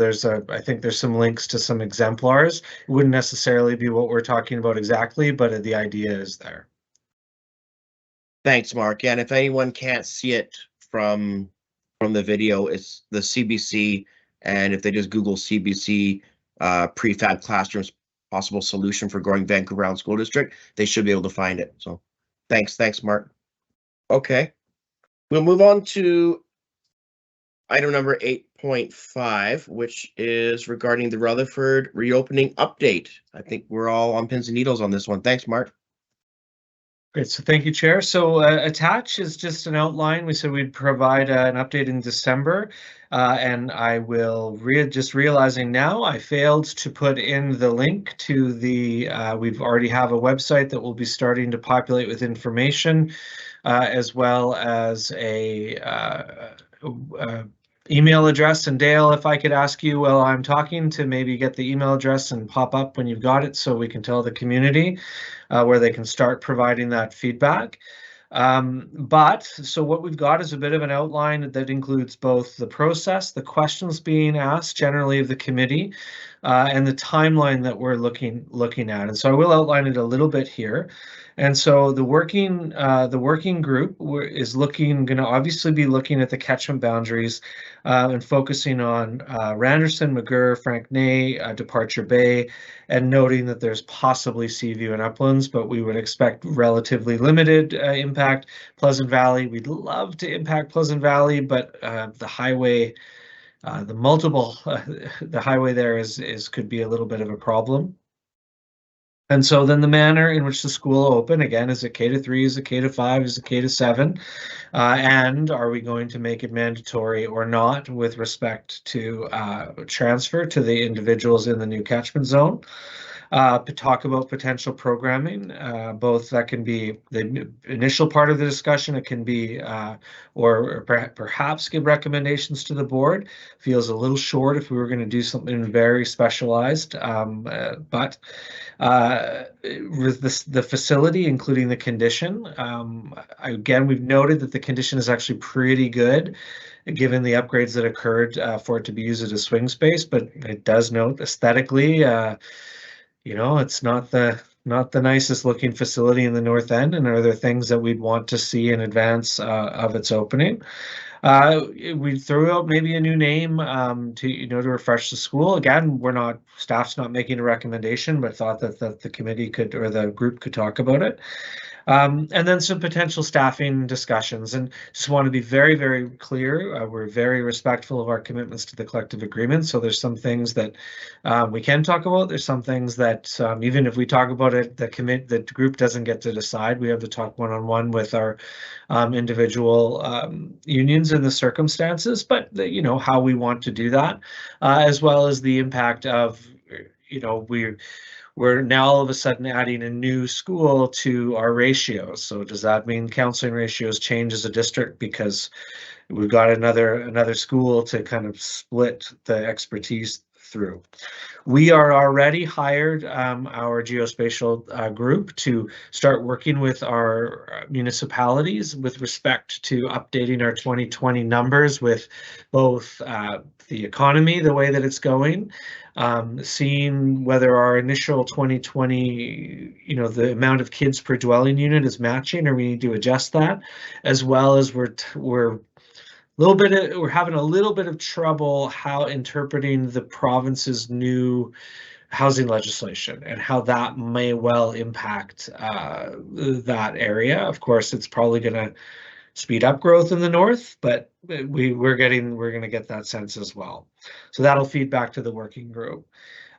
I think there's some links to some exemplars. It wouldn't necessarily be what we're talking about exactly, but the idea is there. Thanks, Mark. And if anyone can't see it from the video, it's the CBC, and if they just Google CBC prefab classrooms possible solution for growing Vancouver Island School District, they should be able to find it. So thanks, Mark. Okay, we'll move on to item number 8.5, which is regarding the Rutherford reopening update. I think we're all on pins and needles on this one. Thanks, Mark. Great, so thank you, Chair. So attached is just an outline. We said we'd provide an update in December, and I will just realizing now I failed to put in the link to the, we've already have a website that will be starting to populate with information, as well as a email address. And Dale, if I could ask you while I'm talking to maybe get the email address and pop up when you've got it so we can tell the community where they can start providing that feedback. So what we've got is a bit of an outline that includes both the process, the questions being asked generally of the committee, and the timeline that we're looking at. And so I will outline it a little bit here. And so the working group is going to obviously be looking at the catchment boundaries and focusing on Randerson, McGirr, Frank Ney, Departure Bay, and noting that there's possibly Seaview and Uplands, but we would expect relatively limited impact. Pleasant Valley, we'd love to impact Pleasant Valley, but the highway, the highway there could be a little bit of a problem. And so then the manner in which the school will open, again, is it K-3, is it K-5, is it K-7? And are we going to make it mandatory or not with respect to transfer to the individuals in the new catchment zone? To talk about potential programming, both that can be the initial part of the discussion, it can be, or perhaps give recommendations to the board. Feels a little short if we were going to do something very specialized, but with the facility, including the condition, again, we've noted that the condition is actually pretty good, given the upgrades that occurred for it to be used as a swing space, but it does note aesthetically, you know, it's not the nicest looking facility in the north end, and are there things that we'd want to see in advance of its opening? We threw out maybe a new name to refresh the school. Again, staff's not making a recommendation, but thought that the committee could, or the group could talk about it. And then some potential staffing discussions, and just want to be very, very clear. We're very respectful of our commitments to the collective agreement. So there's some things that we can talk about. There's some things that even if we talk about it, the group doesn't get to decide. We have to talk one-on-one with our individual unions in the circumstances, but you know, how we want to do that, as well as the impact of, you know, we're now all of a sudden adding a new school to our ratios. So does that mean counseling ratios change as a district because we've got another school to kind of split the expertise through? We are already hired our geospatial group to start working with our municipalities with respect to updating our 2020 numbers with both the economy, the way that it's going, seeing whether our initial 2020, you know, the amount of kids per dwelling unit is matching, or we need to adjust that, as well as we're having a little bit of trouble how interpreting the province's new housing legislation and how that may well impact that area. Of course, it's probably going to speed up growth in the north, but we're going to get that sense as well. So that'll feed back to the working group.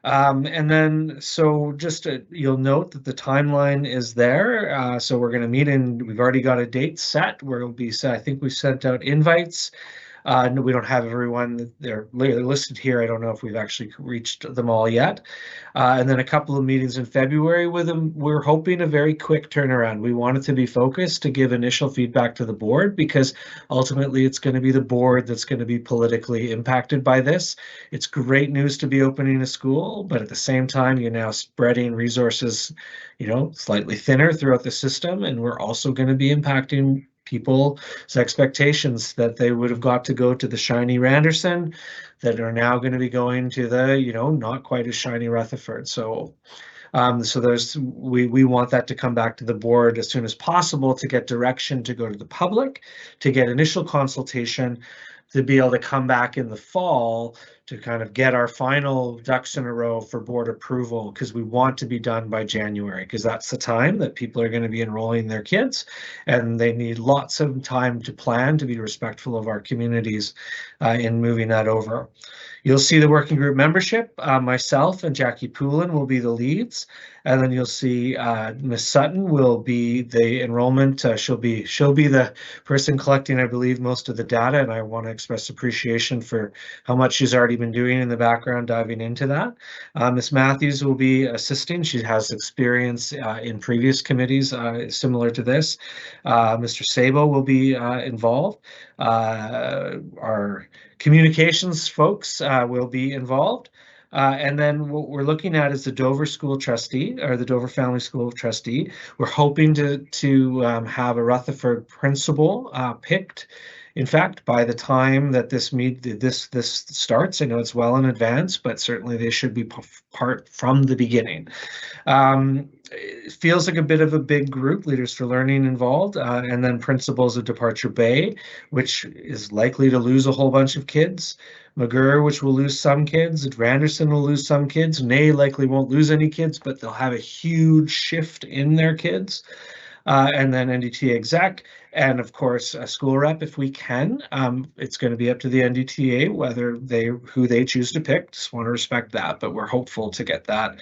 And then, so just you'll note that the timeline is there. So we're going to meet we've already got a date set where it'll be set. I think we sent out invites. No, we don't have everyone. They're listed here. I don't know if we've actually reached them all yet. And then a couple of meetings in February with them. We're hoping a very quick turnaround. We want it to be focused to give initial feedback to the board, because ultimately it's going to be the board that's going to be politically impacted by this. It's great news to be opening a school, but at the same time, you're now spreading resources, you know, slightly thinner throughout the system. And we're also going to be impacting people's expectations that they would have got to go to the shiny Randerson that are now going to be going to the, you know, not quite as shiny Rutherford. So we want that to come back to the board as soon as possible to get direction to go to the public, to get initial consultation, to be able to come back in the fall to kind of get our final ducks in a row for board approval, because we want to be done by January, because that's the time that people are going to be enrolling their kids, and they need lots of time to plan, to be respectful of our communities in moving that over. You'll see the working group membership. Myself and Jackie Poulin will be the leads, and then you'll see Miss Sutton will be the enrollment. She'll be the person collecting, I believe, most of the data, and I want to express appreciation for how much she's already been doing in the background, diving into that. Miss Matthews will be assisting. She has experience in previous committees similar to this. Mr. Sabo will be involved. Our communications folks will be involved. And then what we're looking at is the Dover School Trustee, or the Dover Family School Trustee. We're hoping to have a Rutherford principal picked. In fact, by the time that this starts, I know it's well in advance, but certainly they should be part from the beginning. It feels like a bit of a big group, Leaders for Learning involved, and then Principals of Departure Bay, which is likely to lose a whole bunch of kids. McGurr, which will lose some kids. Randerson will lose some kids. Nay likely won't lose any kids, but they'll have a huge shift in their kids. And then NDTA exec, and of course a school rep if we can. It's going to be up to the NDTA who they choose to pick. Just want to respect that, but we're hopeful to get that.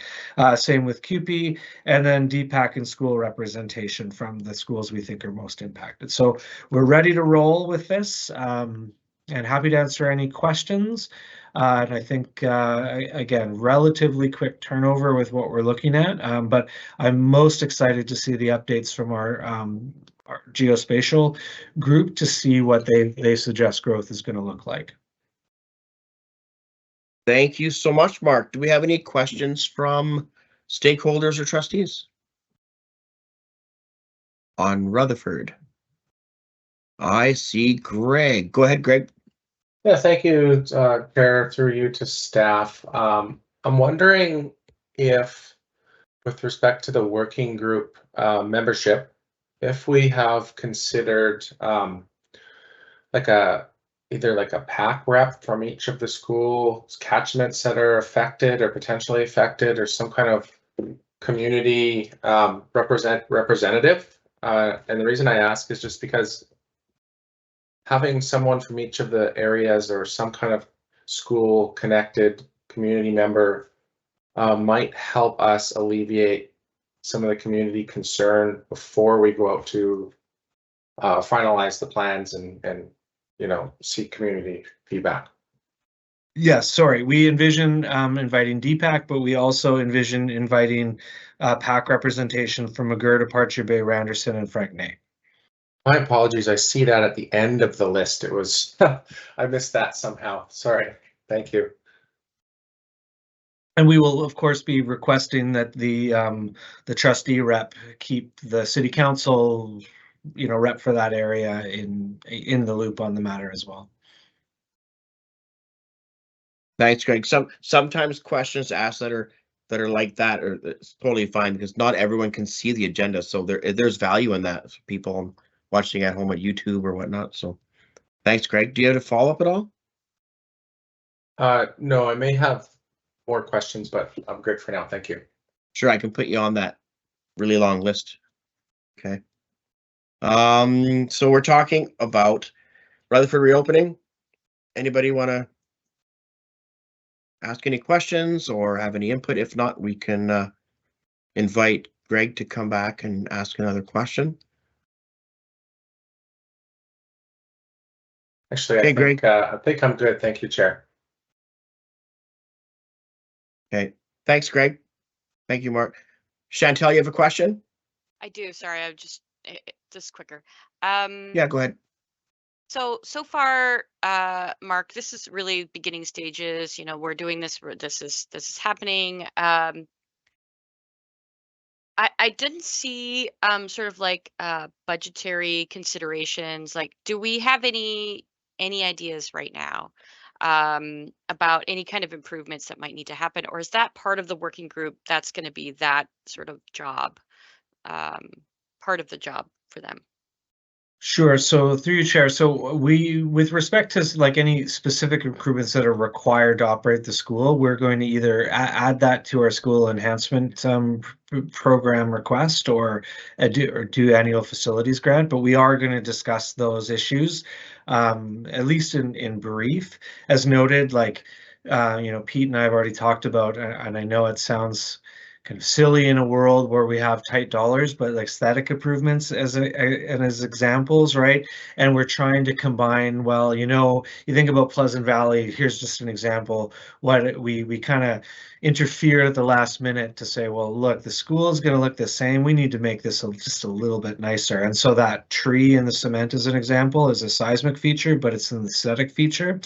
Same with CUPE, and then DPAC and school representation from the schools we think are most impacted. So we're ready to roll with this, and happy to answer any questions. And I think, again, relatively quick turnover with what we're looking at, but I'm most excited to see the updates from our geospatial group to see what they suggest growth is going to look like. Thank you so much, Mark. Do we have any questions from stakeholders or trustees on Rutherford? I see Greg. Go ahead, Greg. Yeah, thank you, Chair, through you to staff. I'm wondering if, with respect to the working group membership, if we have considered either like a PAC rep from each of the schools catchments that are affected or potentially affected, or some kind of community representative And the reason I ask is just because having someone from each of the areas or some kind of school connected community member might help us alleviate some of the community concern before we go out to finalize the plans and you know, seek community feedback. Yes, sorry. We envision inviting DPAC, but we also envision inviting PAC representation from McGirt, Departure Bay, Randerson, and Franknay. My apologies. I see that at the end of the list. It was I missed that somehow. Sorry. Thank you. And we will, of course, be requesting that the trustee rep keep the city council, you know, rep for that area in the loop on the matter as well. Thanks, Greg. Sometimes questions asked that are like that are it's totally fine because not everyone can see the agenda. So there's value in that for people watching at home at YouTube or whatnot. So thanks, Greg. Do you have a follow-up at all? No, I may have more questions, but I'm good for now. Thank you. Sure, I can put you on that really long list. Okay. So we're talking about Rutherford reopening. Anybody want to ask any questions or have any input? If not, we can invite Greg to come back and ask another question. Actually, Okay, I think I'm good. Thank you, Chair. Okay, thanks, Greg. Thank you, Mark. Chantel, you have a question? I do. Sorry, I'm just quicker. Yeah, go ahead. So far, Mark, this is really beginning stages. You know, we're doing this. This is happening. I didn't see sort of like budgetary considerations. Like, do we have any ideas right now about any kind of improvements that might need to happen, or is that part of the working group that's going to be that sort of job, part of the job for them? Sure. So through you, Chair. So with respect to like any specific improvements that are required to operate the school, we're going to either add that to our school enhancement program request or do annual facilities grant. But we are going to discuss those issues, at least in brief. As noted, like you know, Pete and I have already talked about, and I know it sounds kind of silly in a world where we have tight dollars, but like aesthetic improvements as examples, right? And we're trying to combine, well, you know, you think about Pleasant Valley, here's just an example, what we kind of interfere at the last minute to say, well, look, the school is going to look the same. We need to make this just a little bit nicer. And so that tree in the cement as an example is a seismic feature, but it's an aesthetic feature.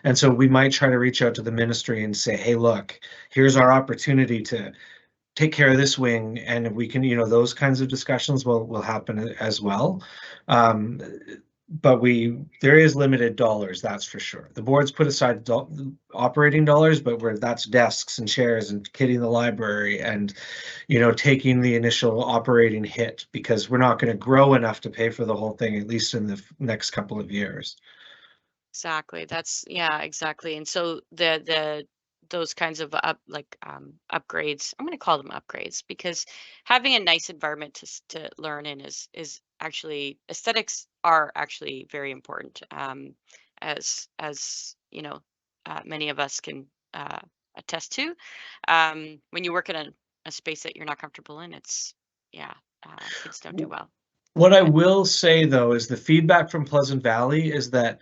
And so we might try to reach out to the ministry and say, hey, look, here's our opportunity to take care of this wing, and we can, you know, those kinds of discussions will happen as well. But there is limited dollars, that's for sure. The board's put aside operating dollars, but that's desks and chairs and kitting the library and, you know, taking the initial operating hit because we're not going to grow enough to pay for the whole thing, at least in the next couple of years. Exactly. Yeah, exactly. And so those kinds of upgrades, I'm going to call them upgrades because having a nice environment to learn in is actually, aesthetics are actually very important, as you know, many of us can attest to. When you work in a space that you're not comfortable in, it's kids don't do well. What I will say though is the feedback from Pleasant Valley is that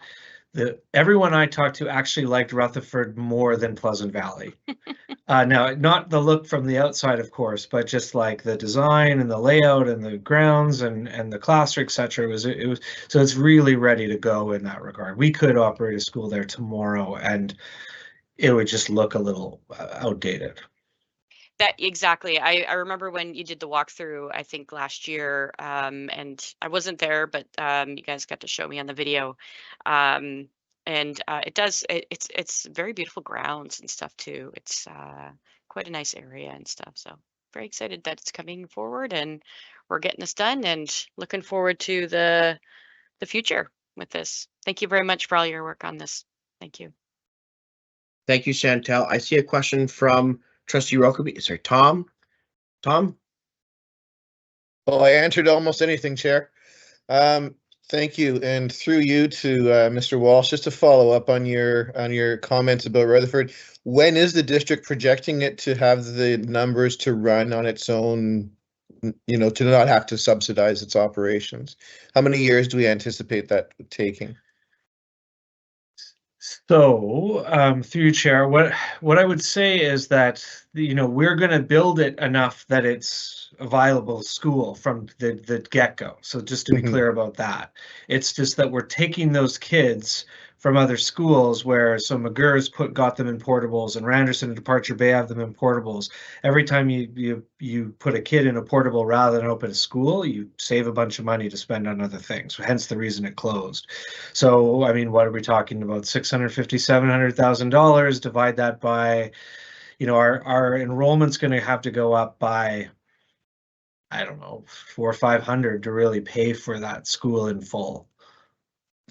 everyone I talked to actually liked Rutherford more than Pleasant Valley. Now, not the look from the outside, of course, but just like the design and the layout and the grounds and the class, etc. It was so it's really ready to go in that regard. We could operate a school there tomorrow, and it would just look a little outdated. That exactly. I remember when you did the walkthrough, I think last year, and I wasn't there, but you guys got to show me on the video. And it's very beautiful grounds and stuff too. It's quite a nice area and stuff. So very excited that it's coming forward and we're getting this done and looking forward to the future with this. Thank you very much for all your work on this. Thank you. Thank you, Chantel. I see a question from Trustee Rokeby. Sorry, Tom. Tom? Well, I answered almost anything, Chair. Thank you, and through you to Mr. Walsh, just to follow up on your comments about Rutherford. When is the district projecting it to have the numbers to run on its own, you know, to not have to subsidize its operations? How many years do we anticipate that taking? So, through you, Chair, what I would say is that, you know, we're going to build it enough that it's a viable school from the get-go. So just to be clear about that, it's just that we're taking those kids from other schools where, so McGirr's got them in portables, and Randerson and Departure Bay have them in portables. Every time you put a kid in a portable rather than open a school, you save a bunch of money to spend on other things. Hence the reason it closed. So, I mean, what are we talking about? $650,000, $700,000. Divide that by, you know, our enrollment's going to have to go up by, I don't know, 400 or 500 to really pay for that school in full.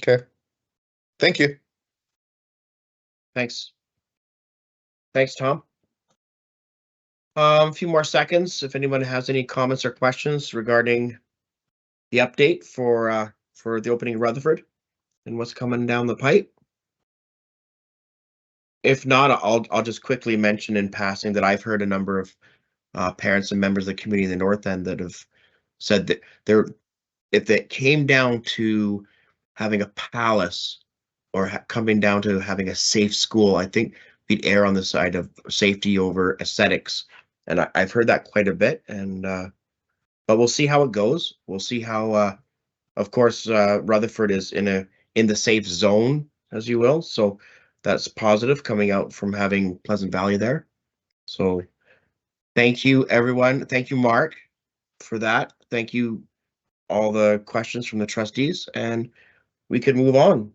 Okay. Thank you. Thanks. Thanks, Tom. A few more seconds if anyone has any comments or questions regarding the update for the opening of Rutherford and what's coming down the pipe. If not, I'll just quickly mention in passing that I've heard a number of parents and members of the community in the North End that have said that if it came down to having a palace or coming down to having a safe school, I think we'd err on the side of safety over aesthetics. And I've heard that quite a bit, and but we'll see how it goes. We'll see how, of course, Rutherford is in the safe zone, as you will. So that's positive coming out from having Pleasant Valley there. So thank you, everyone. Thank you, Mark, for that. Thank you, all the questions from the trustees, and we could move on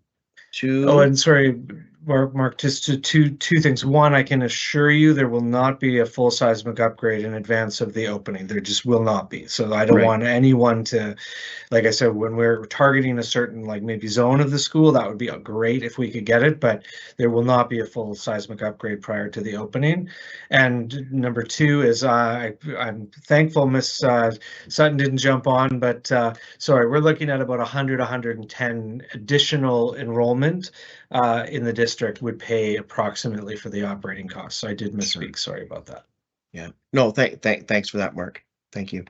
to. Oh, and sorry, Mark, just to two things. One, I can assure you there will not be a full seismic upgrade in advance of the opening. There just will not be. So I don't want anyone to, like I said, when we're targeting a certain, like maybe zone of the school, that would be great if we could get it, but there will not be a full seismic upgrade prior to the opening. And number two is I'm thankful Miss Sutton didn't jump on, but sorry, we're looking at about 110 additional enrollment in the district would pay approximately for the operating costs. So I did misspeak. Sorry about that. Yeah. No, thanks for that, Mark. Thank you.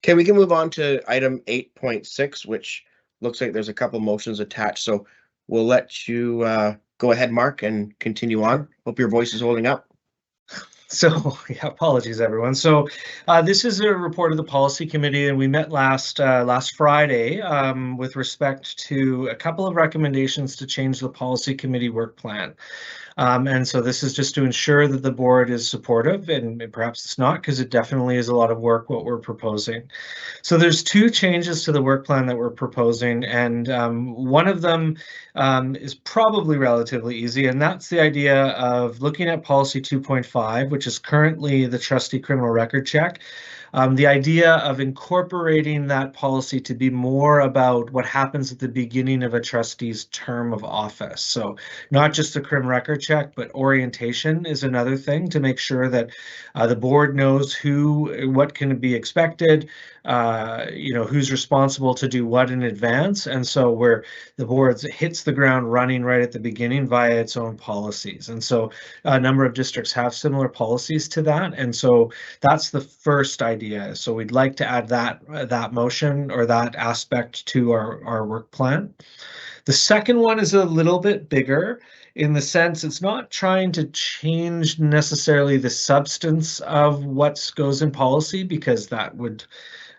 Okay, we can move on to item 8.6, which looks like there's a couple motions attached. So we'll let you go ahead, Mark, and continue on. Hope your voice is holding up. So, yeah, apologies, everyone. So this is a report of the policy committee, and we met last Friday with respect to a couple of recommendations to change the policy committee work plan. And so this is just to ensure that the board is supportive, and perhaps it's not, because it definitely is a lot of work what we're proposing. So there's two changes to the work plan that we're proposing, and one of them is probably relatively easy, and that's the idea of looking at policy 2.5, which is currently the trustee criminal record check. The idea of incorporating that policy to be more about what happens at the beginning of a trustee's term of office. So not just a crim record check, but orientation is another thing to make sure that the board knows what can be expected, you know, who's responsible to do what in advance. And so where the board hits the ground running right at the beginning via its own policies. And so a number of districts have similar policies to that. And so that's the first idea. So we'd like to add that motion or that aspect to our work plan. The second one is a little bit bigger in the sense it's not trying to change necessarily the substance of what goes in policy, because that would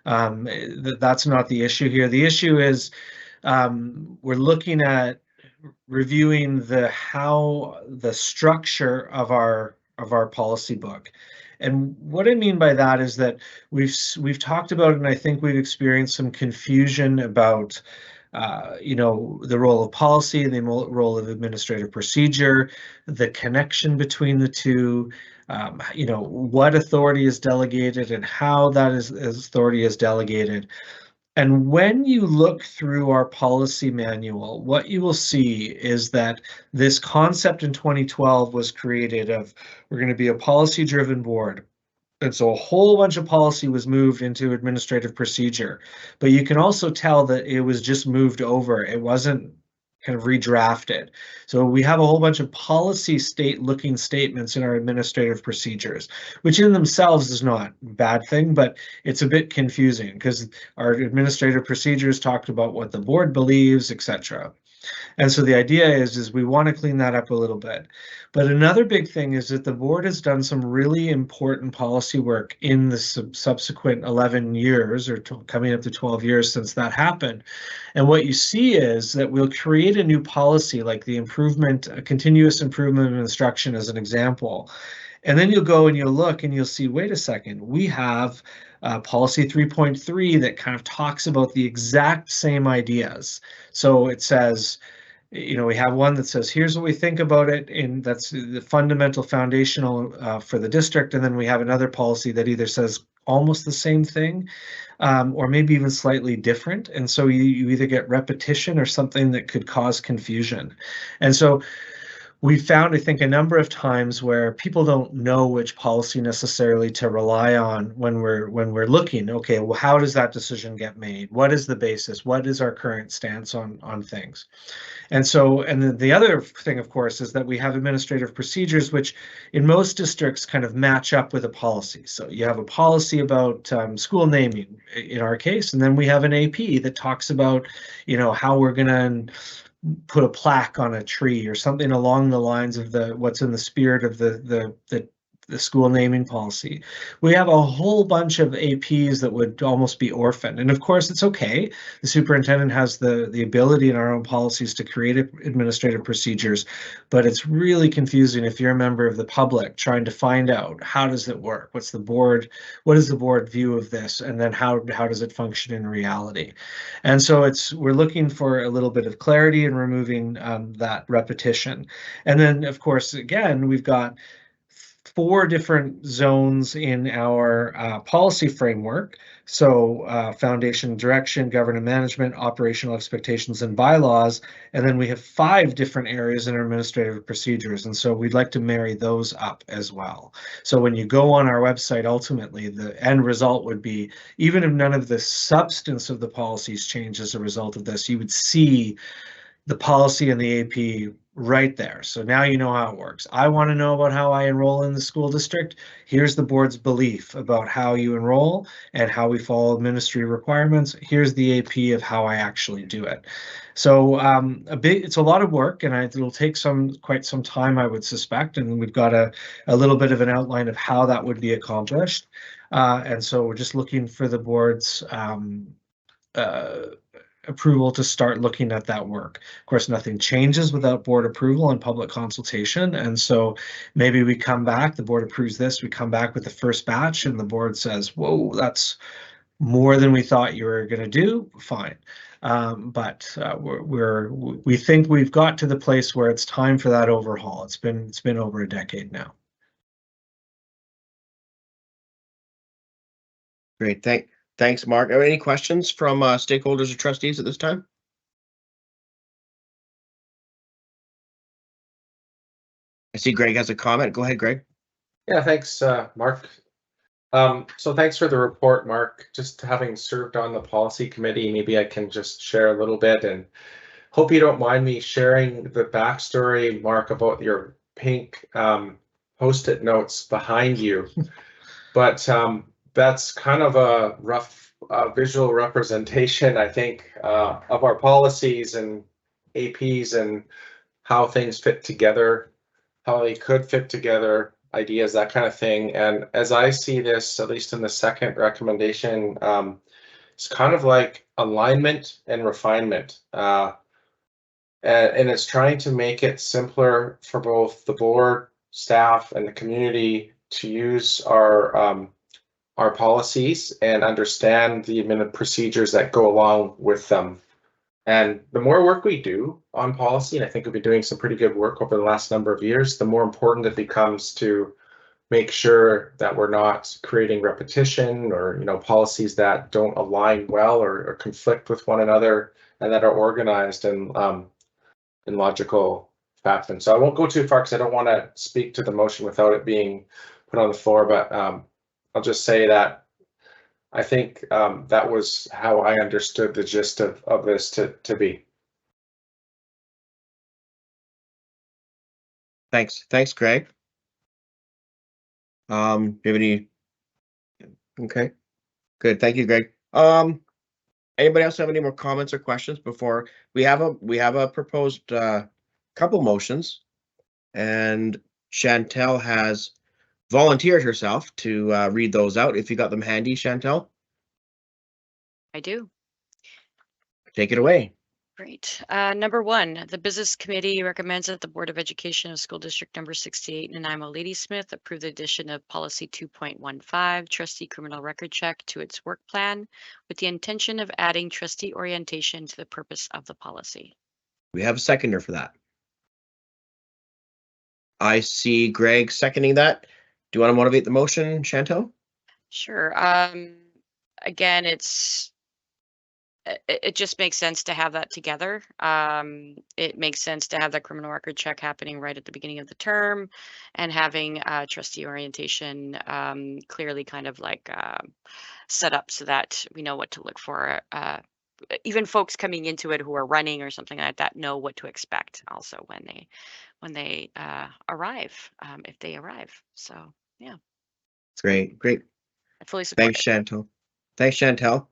that's not the issue here. The issue is we're looking at reviewing the structure of our policy book. And what I mean by that is that we've talked about, and I think we've experienced some confusion about you know, the role of policy and the role of administrative procedure, the connection between the two, you know, what authority is delegated and how that authority is delegated. And when you look through our policy manual, what you will see is that this concept in 2012 was created of, we're going to be a policy-driven board. And so a whole bunch of policy was moved into administrative procedure, but you can also tell that it was just moved over. It wasn't kind of redrafted. So we have a whole bunch of policy looking statements in our administrative procedures, which in themselves is not a bad thing, but it's a bit confusing because our administrative procedures talked about what the board believes, etc. And so the idea is we want to clean that up a little bit. But another big thing is that the board has done some really important policy work in the subsequent 11 years or coming up to 12 years since that happened. And what you see is that we'll create a new policy like the continuous improvement of instruction as an example. And then you'll go and you'll look and you'll see, wait a second, we have policy 3.3 that kind of talks about the exact same ideas. So it says, you know, we have one that says, here's what we think about it, and that's the fundamental foundational for the district. And then we have another policy that either says almost the same thing or maybe even slightly different. And so you either get repetition or something that could cause confusion. And so we found, I think, a number of times where people don't know which policy necessarily to rely on when we're looking. Okay, well, how does that decision get made? What is the basis? What is our current stance on things? And so, and the other thing, of course, is that we have administrative procedures, which in most districts kind of match up with a policy. So you have a policy about school naming in our case, and then we have an AP that talks about, you know, how we're going to put a plaque on a tree or something along the lines of what's in the spirit of the school naming policy. We have a whole bunch of APs that would almost be orphaned. And of course, it's okay. The superintendent has the ability in our own policies to create administrative procedures, but it's really confusing if you're a member of the public trying to find out how does it work? What is the board view of this? And then how does it function in reality? And so we're looking for a little bit of clarity and removing that repetition. And then, of course, again, we've got 4 different zones in our policy framework. So foundation direction, governance management, operational expectations and bylaws. And then we have 5 different areas in our administrative procedures. And so we'd like to marry those up as well. So when you go on our website, ultimately, the end result would be, even if none of the substance of the policies change as a result of this, you would see the policy and the AP right there. So now you know how it works. I want to know about how I enroll in the school district. Here's the board's belief about how you enroll and how we follow ministry requirements. Here's the AP of how I actually do it. So it's a lot of work, and it'll take quite some time, I would suspect. And we've got a little bit of an outline of how that would be accomplished. And so we're just looking for the board's approval to start looking at that work. Of course, nothing changes without board approval and public consultation. And so maybe we come back, the board approves this, we come back with the first batch and the board says, whoa, that's more than we thought you were going to do. Fine. But we think we've got to the place where it's time for that overhaul. It's been over a decade now. Great. Thanks, Mark. Are there any questions from stakeholders or trustees at this time? I see Greg has a comment. Go ahead, Greg. Yeah, thanks, Mark. So thanks for the report, Mark. Just having served on the policy committee, maybe I can just share a little bit, and hope you don't mind me sharing the backstory, Mark, about your pink Post-it notes behind you. But that's kind of a rough visual representation, I think, of our policies and APs and how things fit together, how they could fit together, ideas, that kind of thing. And as I see this, at least in the second recommendation, it's kind of like alignment and refinement. And it's trying to make it simpler for both the board, staff, and the community to use our policies and understand the administrative procedures that go along with them. And the more work we do on policy, and I think we've been doing some pretty good work over the last number of years, the more important it becomes to make sure that we're not creating repetition or, you know, policies that don't align well or conflict with one another, and that are organized in logical fashion. So I won't go too far because I don't want to speak to the motion without it being put on the floor, but I'll just say that I think that was how I understood the gist of this to be. Thanks, Greg. Do you have any? Okay, good. Thank you, Greg. Anybody else have any more comments or questions before we have a proposed couple motions, and Chantel has volunteered herself to read those out. If you got them handy, Chantel, I do. take it away. Great. Number one, the Business Committee recommends that the Board of Education of School District Number 68 in Nanaimo Ladysmith approve the addition of Policy 2.15, Trustee Criminal Record Check, to its work plan with the intention of adding trustee orientation to the purpose of the policy. We have a seconder for that. I see Greg seconding that. Do you want to motivate the motion, Chantel? Sure. Again, it just makes sense to have that together. It makes sense to have that criminal record check happening right at the beginning of the term, and having trustee orientation clearly kind of like set up so that we know what to look for. Even folks coming into it who are running or something like that know what to expect also when they arrive, if they arrive. So yeah. Great. I fully support Thanks, Chantel. Thanks, Chantel.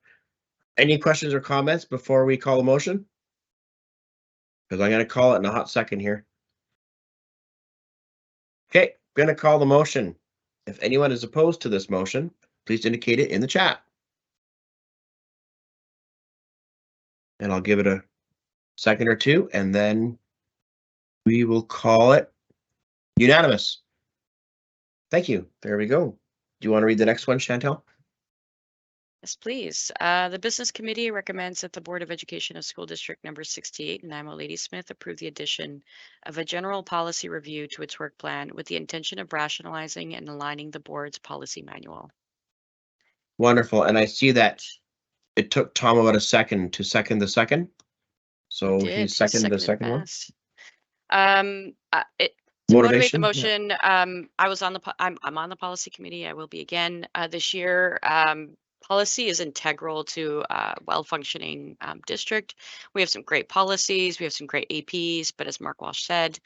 Any questions or comments before we call a motion? Because I'm going to call it in a hot second here. Okay, going to call the motion. If anyone is opposed to this motion, please indicate it in the chat. And I'll give it a second or two, and then we will call it unanimous. Thank you. There we go. Do you want to read the next one, Chantel? Yes, please. The Business Committee recommends that the Board of Education of School District Number 68 in Nanaimo Ladysmith approve the addition of a general policy review to its work plan with the intention of rationalizing and aligning the board's policy manual. Wonderful. And I see that it took Tom about a second to second the second. So he seconded the second one. To motivate the Motivation? motion, I'm on the policy committee. I will be again this year. Policy is integral to a well-functioning district. We have some great policies, we have some great APs, but as Mark Walsh said,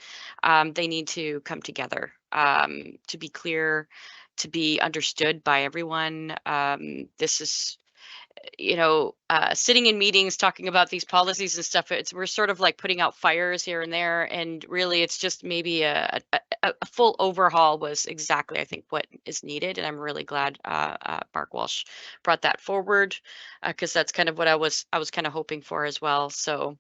they need to come together to be clear, to be understood by everyone. This is, sitting in meetings talking about these policies and stuff, we're sort of like putting out fires here and there, and really it's just maybe a full overhaul was exactly, I think, what is needed, and I'm really glad Mark Walsh brought that forward, because that's kind of what I was kind of hoping for as well. So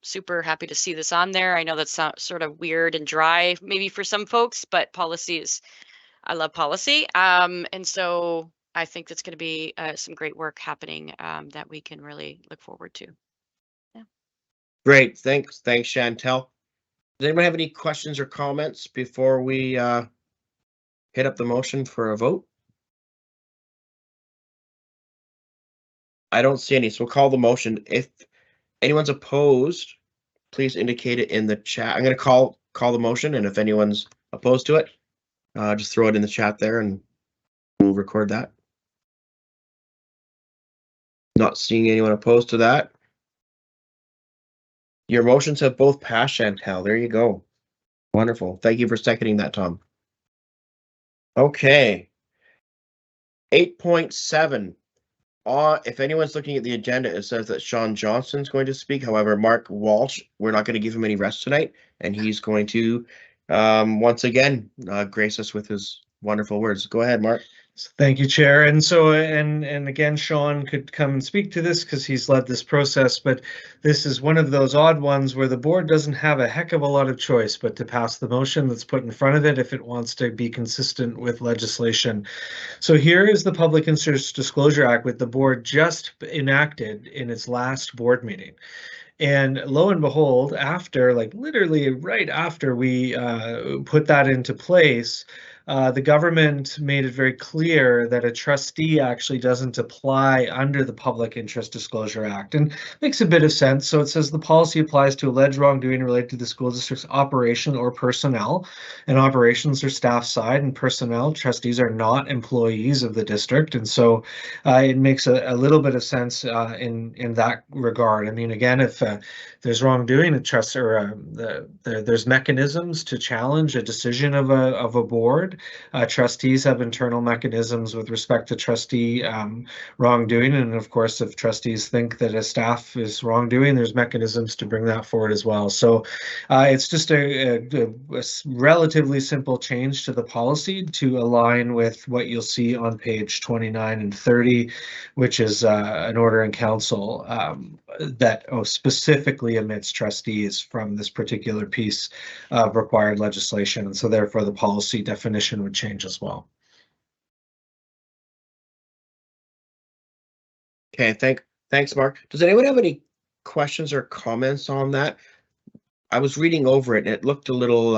super happy to see this on there. I know that's sort of weird and dry maybe for some folks, but I love policy, and so I think that's going to be some great work happening that we can really look forward to. Yeah. Great. Thanks, Chantel. Does anyone have any questions or comments before we hit up the motion for a vote? I don't see any, so we'll call the motion. If anyone's opposed, please indicate it in the chat. I'm going to call the motion, and if anyone's opposed to it, just throw it in the chat there and we'll record that. Not seeing anyone opposed to that. Your motions have both passed, Chantel. There you go. Wonderful. Thank you for seconding that, Tom. Okay. 8.7. If anyone's looking at the agenda, it says that Sean Johnson's going to speak. However, Mark Walsh, we're not going to give him any rest tonight, and he's going to once again grace us with his wonderful words. Go ahead, Mark. Thank you, Chair. And so, and again, Sean could come and speak to this because he's led this process, but this is one of those odd ones where the board doesn't have a heck of a lot of choice but to pass the motion that's put in front of it if it wants to be consistent with legislation. So here is the Public Interest Disclosure Act, with the board just enacted in its last board meeting. And lo and behold, after, like literally right after we put that into place, the government made it very clear that a trustee actually doesn't apply under the Public Interest Disclosure Act, and makes a bit of sense. So it says the policy applies to alleged wrongdoing related to the school district's operation or personnel, and operations are staff side, and personnel trustees are not employees of the district, and so it makes a little bit of sense in that regard. I mean, again, if there's wrongdoing, a trust or there's mechanisms to challenge a decision of a board. Trustees have internal mechanisms with respect to trustee wrongdoing, and of course, if trustees think that a staff is wrongdoing, there's mechanisms to bring that forward as well. So it's just a relatively simple change to the policy to align with what you'll see on page 29 and 30, which is an order in council that specifically omits trustees from this particular piece of required legislation, and so therefore the policy definition would change as well. Okay, thanks, Mark. Does anyone have any questions or comments on that? I was reading over it and it looked a little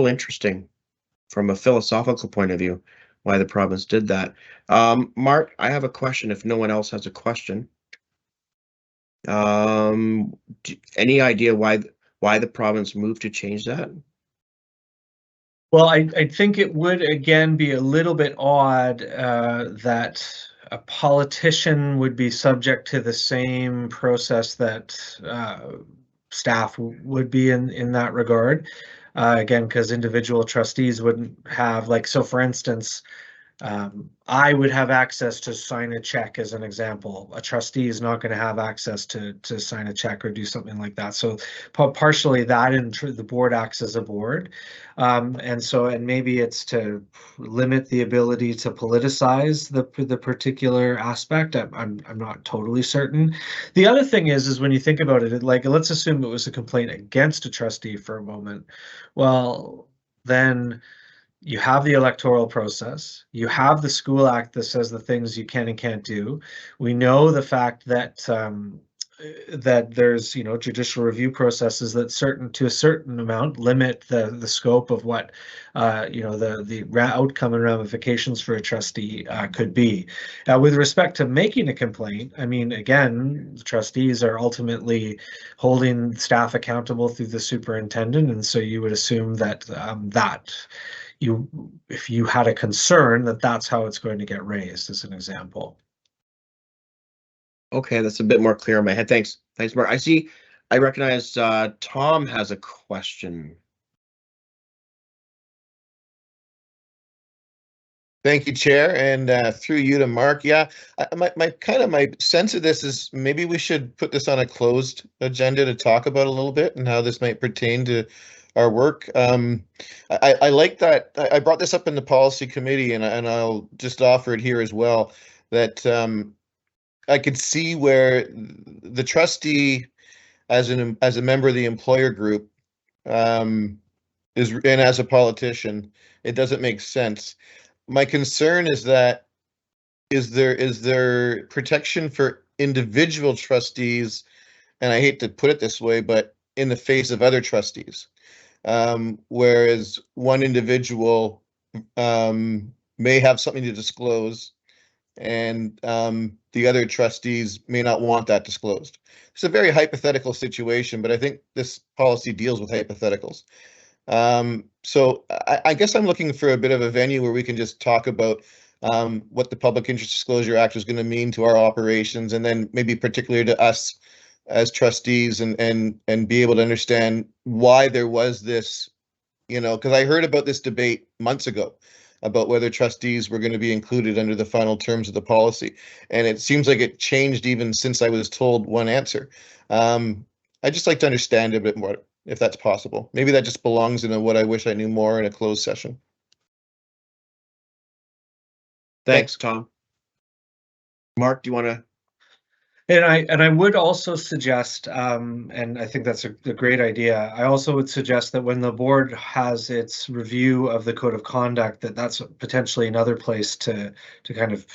interesting from a philosophical point of view, why the province did that. Mark, I have a question if no one else has a question. Any idea why the province moved to change that? Well, I think it would again be a little bit odd that a politician would be subject to the same process that staff would be in that regard. Again, because individual trustees wouldn't have, like, so for instance, I would have access to sign a check as an example. A trustee is not going to have access to sign a check or do something like that. So partially that, and the board acts as a board. And maybe it's to limit the ability to politicize the particular aspect. I'm not totally certain. The other thing is when you think about it, like, let's assume it was a complaint against a trustee for a moment. Well, then you have the electoral process, you have the school act that says the things you can and can't do. We know the fact that that there's, judicial review processes that to a certain amount limit the scope of what the outcome and ramifications for a trustee could be. With respect to making a complaint, I mean, again, the trustees are ultimately holding staff accountable through the superintendent, and so you would assume that if you had a concern, that's how it's going to get raised, as an example. Okay, that's a bit more clear in my head. Thanks, Mark. I recognize Tom has a question. Thank you, Chair, and through you to Mark. Yeah, my sense of this is maybe we should put this on a closed agenda to talk about a little bit and how this might pertain to our work. I like that. I brought this up in the policy committee, and I'll just offer it here as well, that I could see where the trustee, as a member of the employer group, and as a politician, it doesn't make sense. My concern is that is there protection for individual trustees, and I hate to put it this way, but in the face of other trustees. Whereas one individual may have something to disclose, and the other trustees may not want that disclosed. It's a very hypothetical situation, but I think this policy deals with hypotheticals. So I guess I'm looking for a bit of a venue where we can just talk about what the Public Interest Disclosure Act is going to mean to our operations, and then maybe particularly to us as trustees, and be able to understand why there was this, because I heard about this debate months ago about whether trustees were going to be included under the final terms of the policy. And it seems like it changed even since I was told one answer. I'd just like to understand a bit more, if that's possible. Maybe that just belongs in what I wish I knew more in a closed session. Thanks, Tom. Mark, do you want to? And I would also suggest, and I think that's a great idea, I also would suggest that when the board has its review of the code of conduct, that's potentially another place to kind of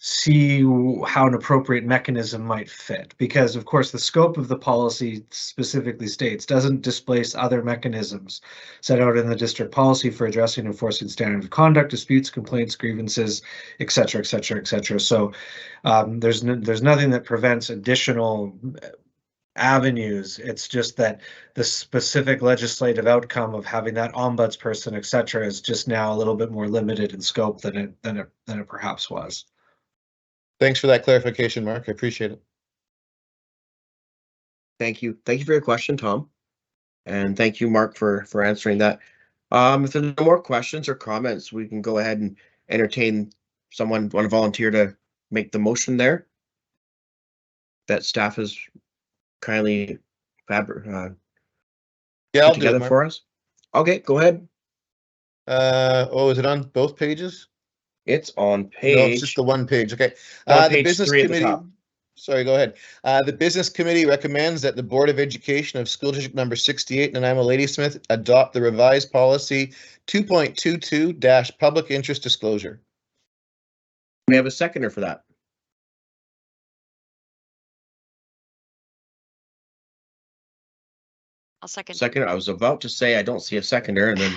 see how an appropriate mechanism might fit, because of course the scope of the policy specifically states doesn't displace other mechanisms set out in the district policy for addressing and enforcing standard of conduct, disputes, complaints, grievances, etc., etc., etc. So there's nothing that prevents additional avenues. It's just that the specific legislative outcome of having that ombudsperson, etc., is just now a little bit more limited in scope than it perhaps was. Thanks for that clarification, Mark. I appreciate it. Thank you. Thank you for your question, Tom. And thank you, Mark, for answering that. If there's no more questions or comments, we can go ahead and entertain someone want to volunteer to make the motion there that staff has kindly Yeah, put I'll do together it, Mark. for us. Okay, go ahead. Oh, is it on both pages? It's on No, it's page just the one page. Okay. on The page business 3 at the committee. top. Sorry, go ahead. The business committee recommends that the Board of Education of School District Number 68, Nanaimo Ladysmith, adopt the revised policy 2.22 - public interest disclosure. We have a seconder for that. I'll second. Second, I was about to say I don't see a seconder, and then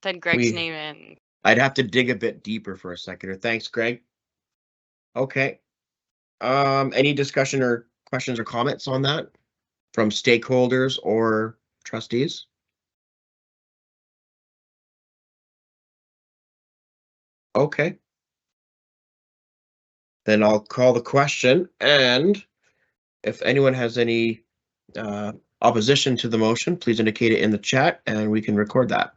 Then Greg's we- name in. I'd have to dig a bit deeper for a seconder. Thanks, Greg. Okay. Any discussion or questions or comments on that from stakeholders or trustees? Okay. Then I'll call the question, and if anyone has any opposition to the motion, please indicate it in the chat and we can record that.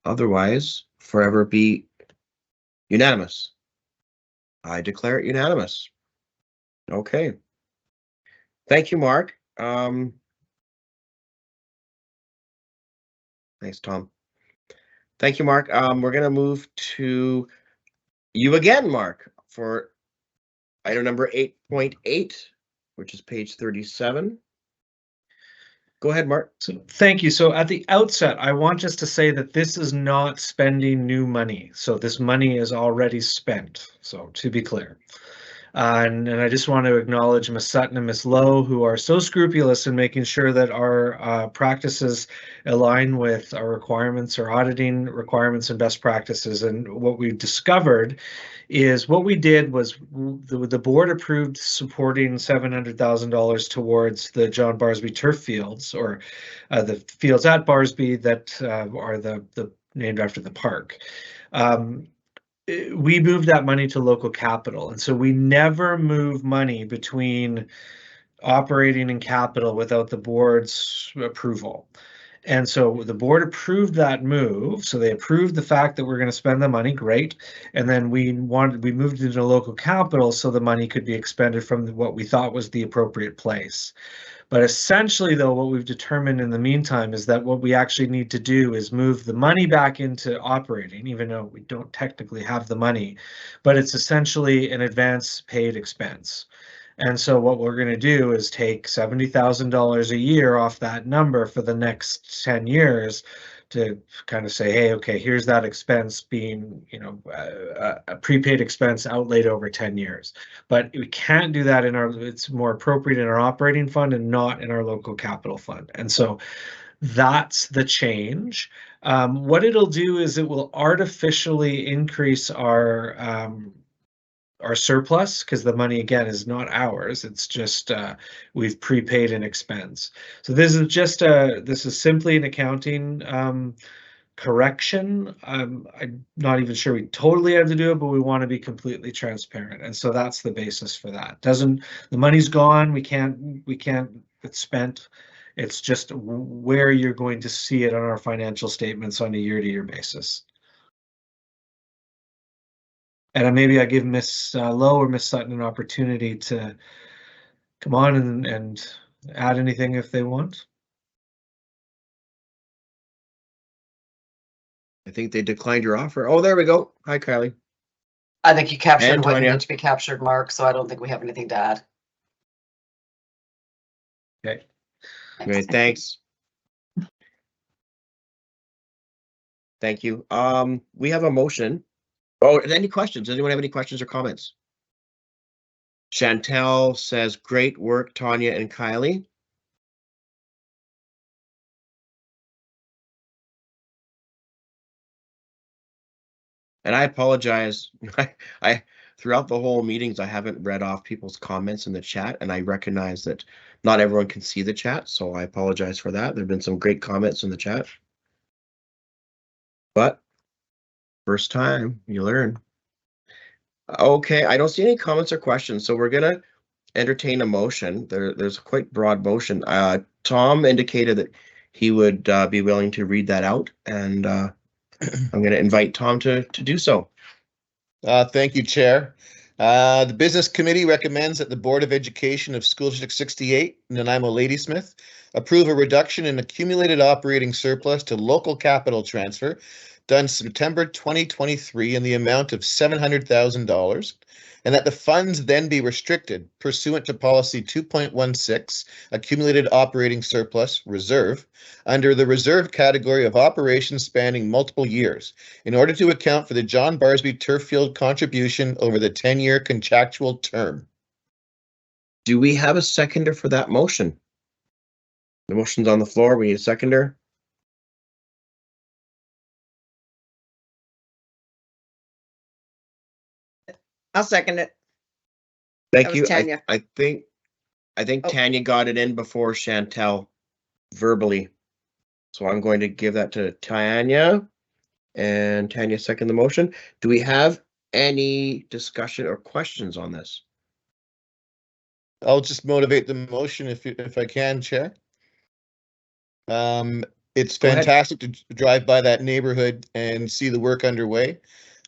Otherwise, forever be unanimous. I declare it unanimous. Okay. Thank you, Mark. Thanks, Tom. Thank you, Mark. We're going to move to you again, Mark, for item number 8.8, which is page 37. Go ahead, Mark. So thank you. So at the outset, I want just to say that this is not spending new money. So this money is already spent. So to be clear. And I just want to acknowledge Ms. Sutton and Ms. Lowe, who are so scrupulous in making sure that our practices align with our requirements, our auditing requirements and best practices. And what we've discovered is what we did was the board approved supporting $700,000 towards the John Barsby turf fields, or the fields at Barsby that are the named after the park. We moved that money to local capital. And so we never move money between operating and capital without the board's approval. And so the board approved that move. So they approved the fact that we're going to spend the money, great. And then we moved it into local capital so the money could be expended from what we thought was the appropriate place. But essentially, though, what we've determined in the meantime is that what we actually need to do is move the money back into operating, even though we don't technically have the money, but it's essentially an advance paid expense. And so what we're going to do is take $70,000 a year off that number for the next 10 years to kind of say, hey, okay, here's that expense being, a prepaid expense outlaid over 10 years. But we can't do that it's more appropriate in our operating fund and not in our local capital fund. And so that's the change. What it'll do is it will artificially increase our surplus, because the money again is not ours. It's just we've prepaid an expense. So this is simply an accounting correction. I'm not even sure we totally have to do it, but we want to be completely transparent. And so that's the basis for that. The money's gone. We can't, it's spent. It's just where you're going to see it on our financial statements on a year-to-year basis. And maybe I give Ms. Lowe or Ms. Sutton an opportunity to come on and add anything if they want. I think they declined your offer. Oh, there we go. Hi, Kylie. I think you captured And what Tanya. needed to be captured, Mark, so I don't think we have anything to add. Okay. Great, thanks. Thank you. We have a motion Oh, and any questions? Anyone have any questions or comments? Chantel says, great work, Tanya and Kylie. And I apologize. I throughout the whole meetings, I haven't read off people's comments in the chat, and I recognize that not everyone can see the chat, so I apologize for that. There have been some great comments in the chat. But first time, you learn. Okay, I don't see any comments or questions, so we're gonna entertain a motion. There's a quite broad motion. Tom indicated that he would be willing to read that out, and I'm going to invite Tom to do so. Thank you, Chair. The Business Committee recommends that the Board of Education of School District 68, Nanaimo Ladysmith, approve a reduction in accumulated operating surplus to local capital transfer done September 2023 in the amount of $700,000, and that the funds then be restricted pursuant to Policy 2.16, Accumulated Operating Surplus Reserve, under the reserve category of operations spanning multiple years, in order to account for the John Barsby Turf Field contribution over the 10-year contractual term. Do we have a seconder for that motion? The motion's on the floor. We need a seconder. I'll second it. Thank you. Tanya. I think Tanya got it in before Chantel verbally. So I'm going to give that to Tanya, and Tanya second the motion. Do we have any discussion or questions on this? I'll just motivate the motion if I can, Chair. It's fantastic to drive by that neighborhood and see the work underway.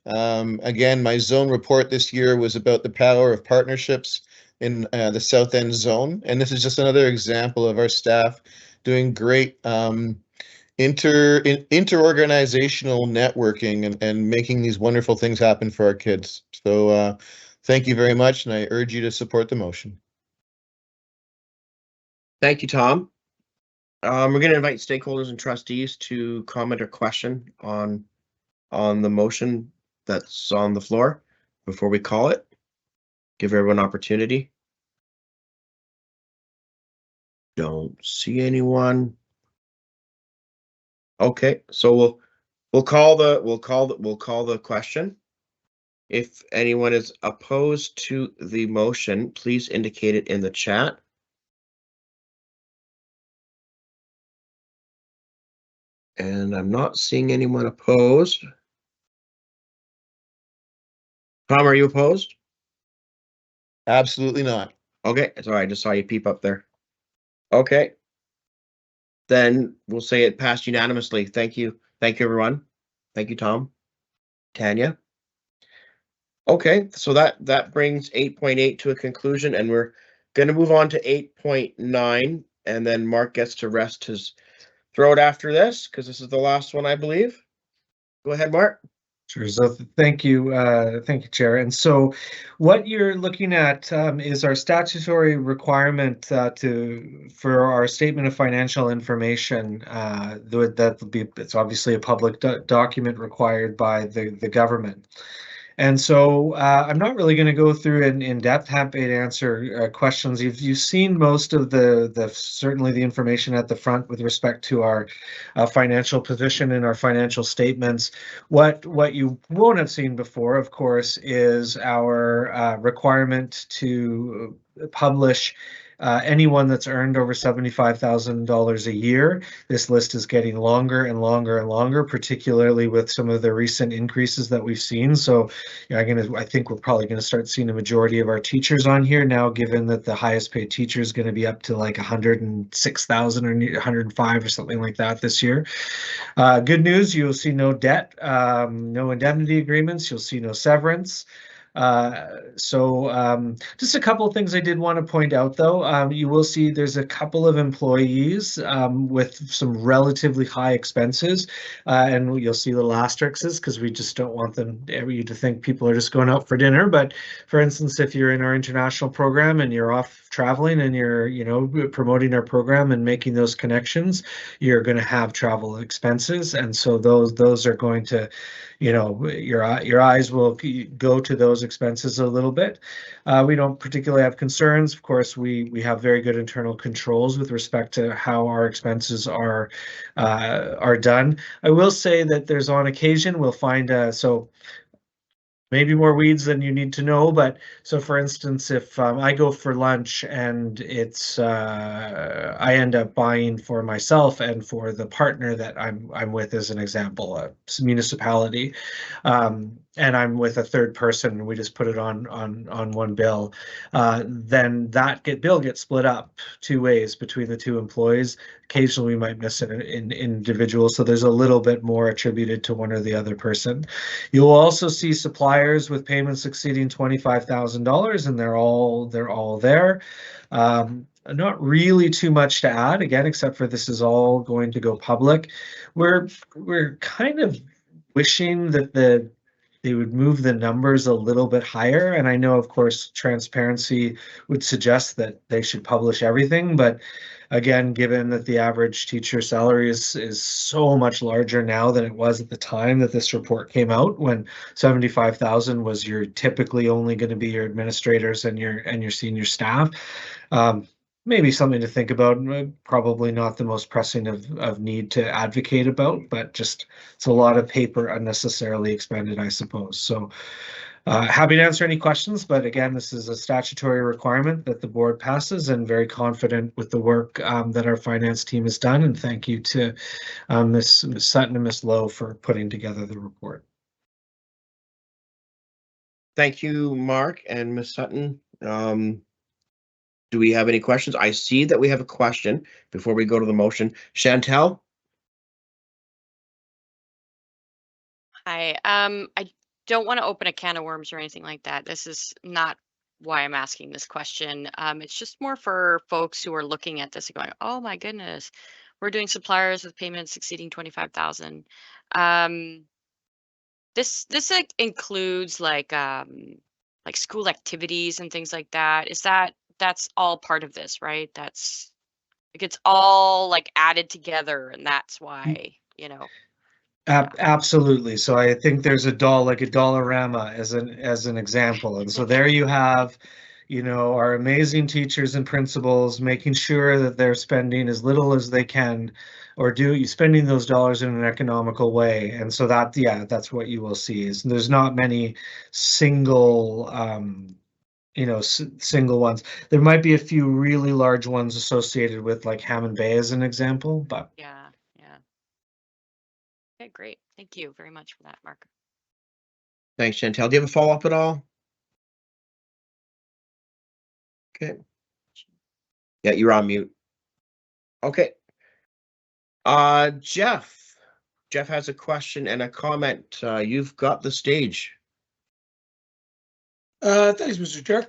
Again, my zone report this year was about the power of partnerships in the South End zone, and this is just another example of our staff doing great interorganizational networking and making these wonderful things happen for our kids. So thank you very much, and I urge you to support the motion. Thank you, Tom. We're going to invite stakeholders and trustees to comment or question on the motion that's on the floor before we call it. Give everyone an opportunity. Don't see anyone. Okay, so we'll call the question. If anyone is opposed to the motion, please indicate it in the chat. And I'm not seeing anyone opposed. Tom, are you opposed? Absolutely not. Okay, sorry, I just saw you peep up there. Okay. Then we'll say it passed unanimously. Thank you. Thank you, everyone. Thank you, Tom. Tanya. Okay, so that brings 8.8 to a conclusion, and we're going to move on to 8.9, and then Mark gets to rest his throat after this, because this is the last one, I believe. Go ahead, Mark. Sure. So thank you, Chair. And so what you're looking at is our statutory requirement for our statement of financial information. It's obviously a public document required by the government. And so I'm not really going to go through in depth. Happy to answer questions. You've seen most of certainly the information at the front with respect to our financial position and our financial statements. What you won't have seen before, of course, is our requirement to publish anyone that's earned over $75,000 a year. This list is getting longer and longer and longer, particularly with some of the recent increases that we've seen. So I think we're probably going to start seeing a majority of our teachers on here now, given that the highest paid teacher is going to be up to like 106,000 or 105 or something like that this year. Good news, you'll see no debt, no indemnity agreements, you'll see no severance. Just a couple of things I did want to point out, though. You will see there's a couple of employees with some relatively high expenses, and you'll see little asterisks because we just don't want you to think people are just going out for dinner. But for instance, if you're in our international program and you're off traveling and you're, promoting our program and making those connections, you're going to have travel expenses, and so those are going to, your eyes will go to those expenses a little bit. We don't particularly have concerns. Of course, we have very good internal controls with respect to how our expenses are done. I will say that there's on occasion we'll find maybe more weeds than you need to know, but so for instance, if I go for lunch and it's I end up buying for myself and for the partner that I'm with, as an example, a municipality, and I'm with a third person, and we just put it on one bill, then that bill gets split up 2 ways between the 2 employees. Occasionally we might miss an individual, so there's a little bit more attributed to one or the other person. You'll also see suppliers with payments exceeding $25,000, and they're all there. Not really too much to add, again, except for this is all going to go public. We're kind of wishing that they would move the numbers a little bit higher, and I know, of course, transparency would suggest that they should publish everything, but again, given that the average teacher salary is so much larger now than it was at the time that this report came out, when 75,000 was typically only going to be your administrators and your senior staff. Maybe something to think about. Probably not the most pressing of need to advocate about, but just it's a lot of paper unnecessarily expended, I suppose. So happy to answer any questions, but again, this is a statutory requirement that the board passes, and very confident with the work that our finance team has done. And thank you to Ms. Sutton and Ms. Lowe for putting together the report. Thank you, Mark and Ms. Sutton. Do we have any questions? I see that we have a question before we go to the motion. Chantel? Hi. I don't want to open a can of worms or anything like that. This is not why I'm asking this question. It's just more for folks who are looking at this and going, "Oh my goodness, we're doing suppliers with payments exceeding 25,000." This includes like school activities and things like that. That's all part of this, right? That's like it's all like added together, and that's why, Absolutely. So I think there's like a Dollarama as an example. And so there you have, our amazing teachers and principals making sure that they're spending as little as they can, or spending those dollars in an economical way. And so that's what you will see. Is there's not many single single ones. There might be a few really large ones associated with like Hammond Bay as an example, but yeah. Okay, great. Thank you very much for that, Mark. Thanks, Chantel. Do you have a follow-up at all? Okay. Yeah, you're on mute. Okay. Jeff. Jeff has a question and a comment. You've got the stage. Thanks, Mr. Chair.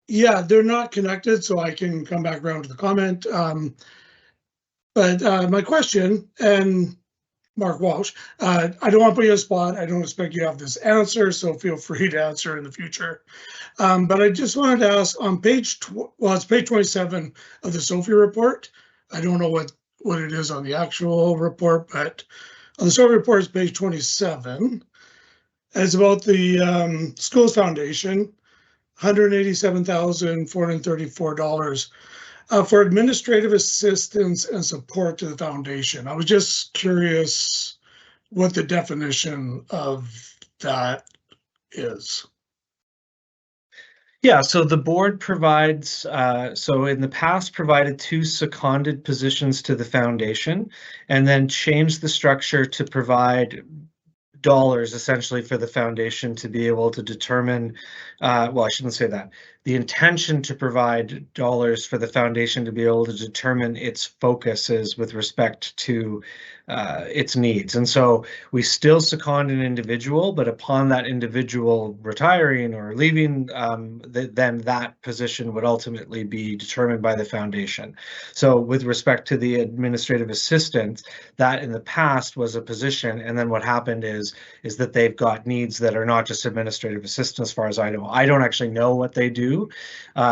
Yeah, they're not connected, so I can come back around to the comment. But my question, and Mark Walsh, I don't want to put you on the spot. I don't expect you to have this answer, so feel free to answer in the future. But I just wanted to ask on it's page 27 of the Sophie report. I don't know what it is on the actual report, but on the Sophie report, it's page 27. It's about the Schools Foundation, $187,434 for administrative assistance and support to the foundation. I was just curious what the definition of that is. Yeah, so the board provides, so in the past provided 2 seconded positions to the foundation, and then changed the structure to provide dollars essentially for the foundation to be able to determine, well, I shouldn't say that. the intention to provide dollars for the foundation to be able to determine its focuses with respect to its needs. And so we still second an individual, but upon that individual retiring or leaving, then that position would ultimately be determined by the foundation. So with respect to the administrative assistant, that in the past was a position, and then what happened is that they've got needs that are not just administrative assistant, as far as I know. I don't actually know what they do,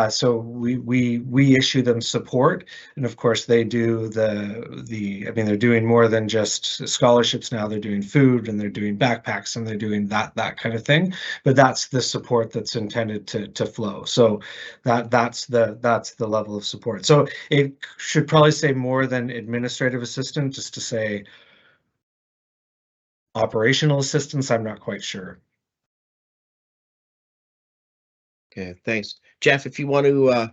so we issue them support, and of course they do I mean, they're doing more than just scholarships now. They're doing food, and they're doing backpacks, and they're doing that kind of thing. But that's the support that's intended to flow. So that's the level of support. So it should probably say more than administrative assistant, just to say operational assistance. I'm not quite sure. Okay, thanks. Jeff, if you want to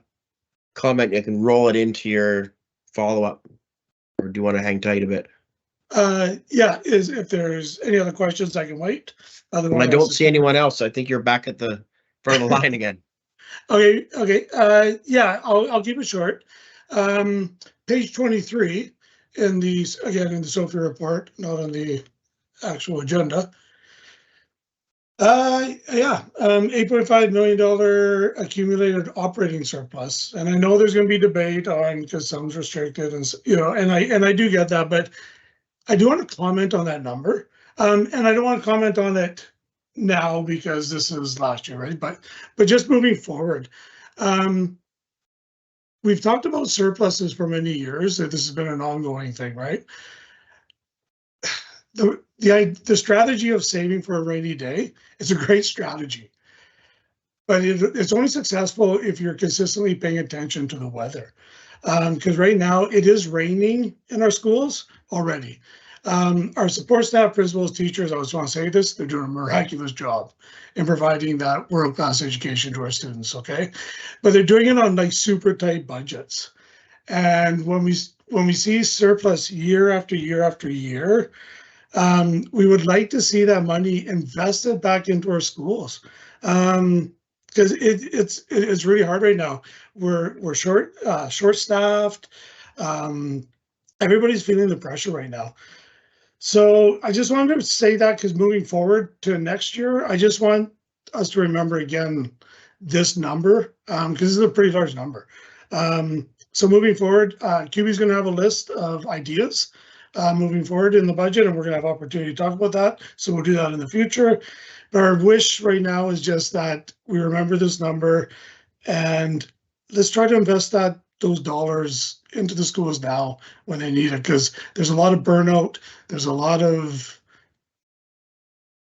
comment, you can roll it into your follow-up, or do you want to hang tight a bit? Yeah, if there's any other questions, I can wait. Well, I don't see anyone else. I think you're back at the front of the line again. Okay. Yeah, I'll keep it short. Page 23 in these, again, in the SOFI report, not on the actual agenda. Yeah, $8.5 million accumulated operating surplus, and I know there's going to be debate on, because some's restricted, and and I do get that, but I do want to comment on that number, and I don't want to comment on it now because this is last year, right? But just moving forward, we've talked about surpluses for many years. That this has been an ongoing thing, right? The strategy of saving for a rainy day is a great strategy, but it's only successful if you're consistently paying attention to the weather. Because right now it is raining in our schools already. Our support staff, principals, teachers, I just want to say this, they're doing a miraculous job in providing that world-class education to our students, okay? But they're doing it on like super tight budgets. And when we see surplus year after year after year, we would like to see that money invested back into our schools, because it's really hard right now. We're short-staffed. Everybody's feeling the pressure right now. So I just wanted to say that, because moving forward to next year, I just want us to remember again this number, because this is a pretty large number. So moving forward, QB is going to have a list of ideas moving forward in the budget, and we're going to have opportunity to talk about that. So we'll do that in the future. But our wish right now is just that we remember this number, and let's try to invest those dollars into the schools now when they need it, because there's a lot of burnout. There's a lot of,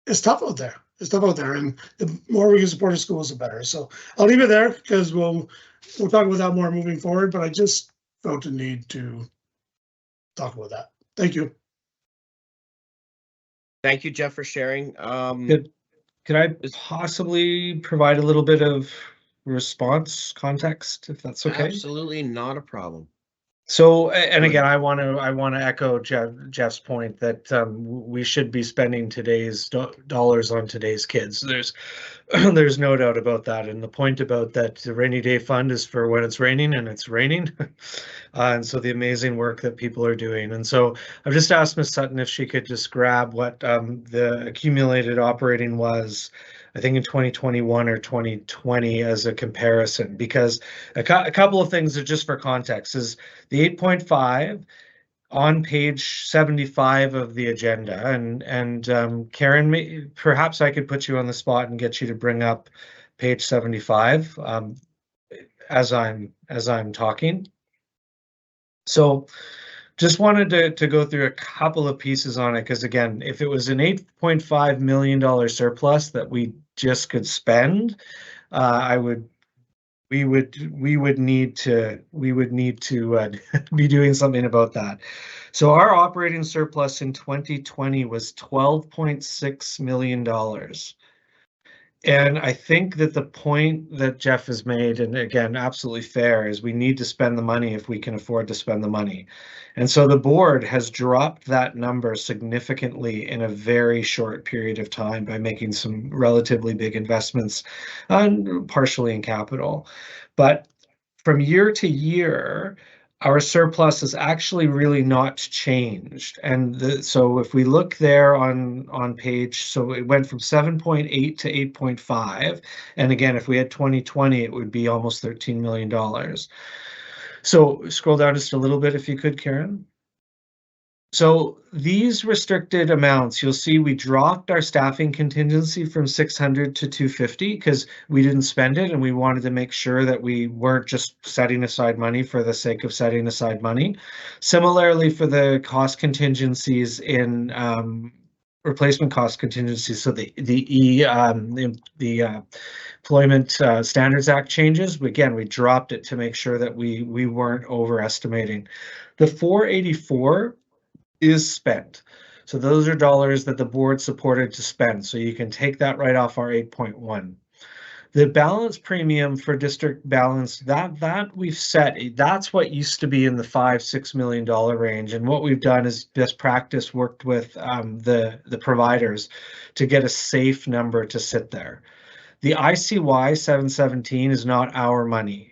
it's tough out there. It's tough out there, and the more we can support our schools, the better. So I'll leave it there, because we'll talk about that more moving forward, but I just felt the need to talk about that. Thank you. Thank you, Jeff, for sharing. Could I possibly provide a little bit of response context, if that's okay? Absolutely not a problem. So, and again, I want to echo Jeff's point that we should be spending today's dollars on today's kids. There's no doubt about that. And the point about that, the rainy day fund is for when it's raining, and it's raining. And so the amazing work that people are doing. And so I've just asked Ms. Sutton if she could just grab what the accumulated operating was, I think in 2021 or 2020 as a comparison, because a couple of things are just for context is the 8.5 on page 75 of the agenda, and Karen, perhaps I could put you on the spot and get you to bring up page 75 as I'm talking. So just wanted to go through a couple of pieces on it, because again, if it was an $8.5 million surplus that we just could spend, we would need to be doing something about that. So our operating surplus in 2020 was $12.6 million. And I think that the point that Jeff has made, and again, absolutely fair, is we need to spend the money if we can afford to spend the money. And so the board has dropped that number significantly in a very short period of time by making some relatively big investments, partially in capital. But from year to year, our surplus has actually really not changed. And so if we look there on page, so it went from 7.8 to 8.5. And again, if we had 2020, it would be almost $13 million. So scroll down just a little bit if you could, Karen. So these restricted amounts, you'll see we dropped our staffing contingency from 600 to 250 because we didn't spend it and we wanted to make sure that we weren't just setting aside money for the sake of setting aside money. Similarly, for the cost contingencies in replacement cost contingencies, so the Employment Standards Act changes, again, we dropped it to make sure that we weren't overestimating. The 484 is spent. So those are dollars that the board supported to spend. So you can take that right off our 8.1. The balance premium for district balance, that we've set, that's what used to be in the $5-6 million range. And what we've done is best practice worked with the providers to get a safe number to sit there. The ICY 717 is not our money.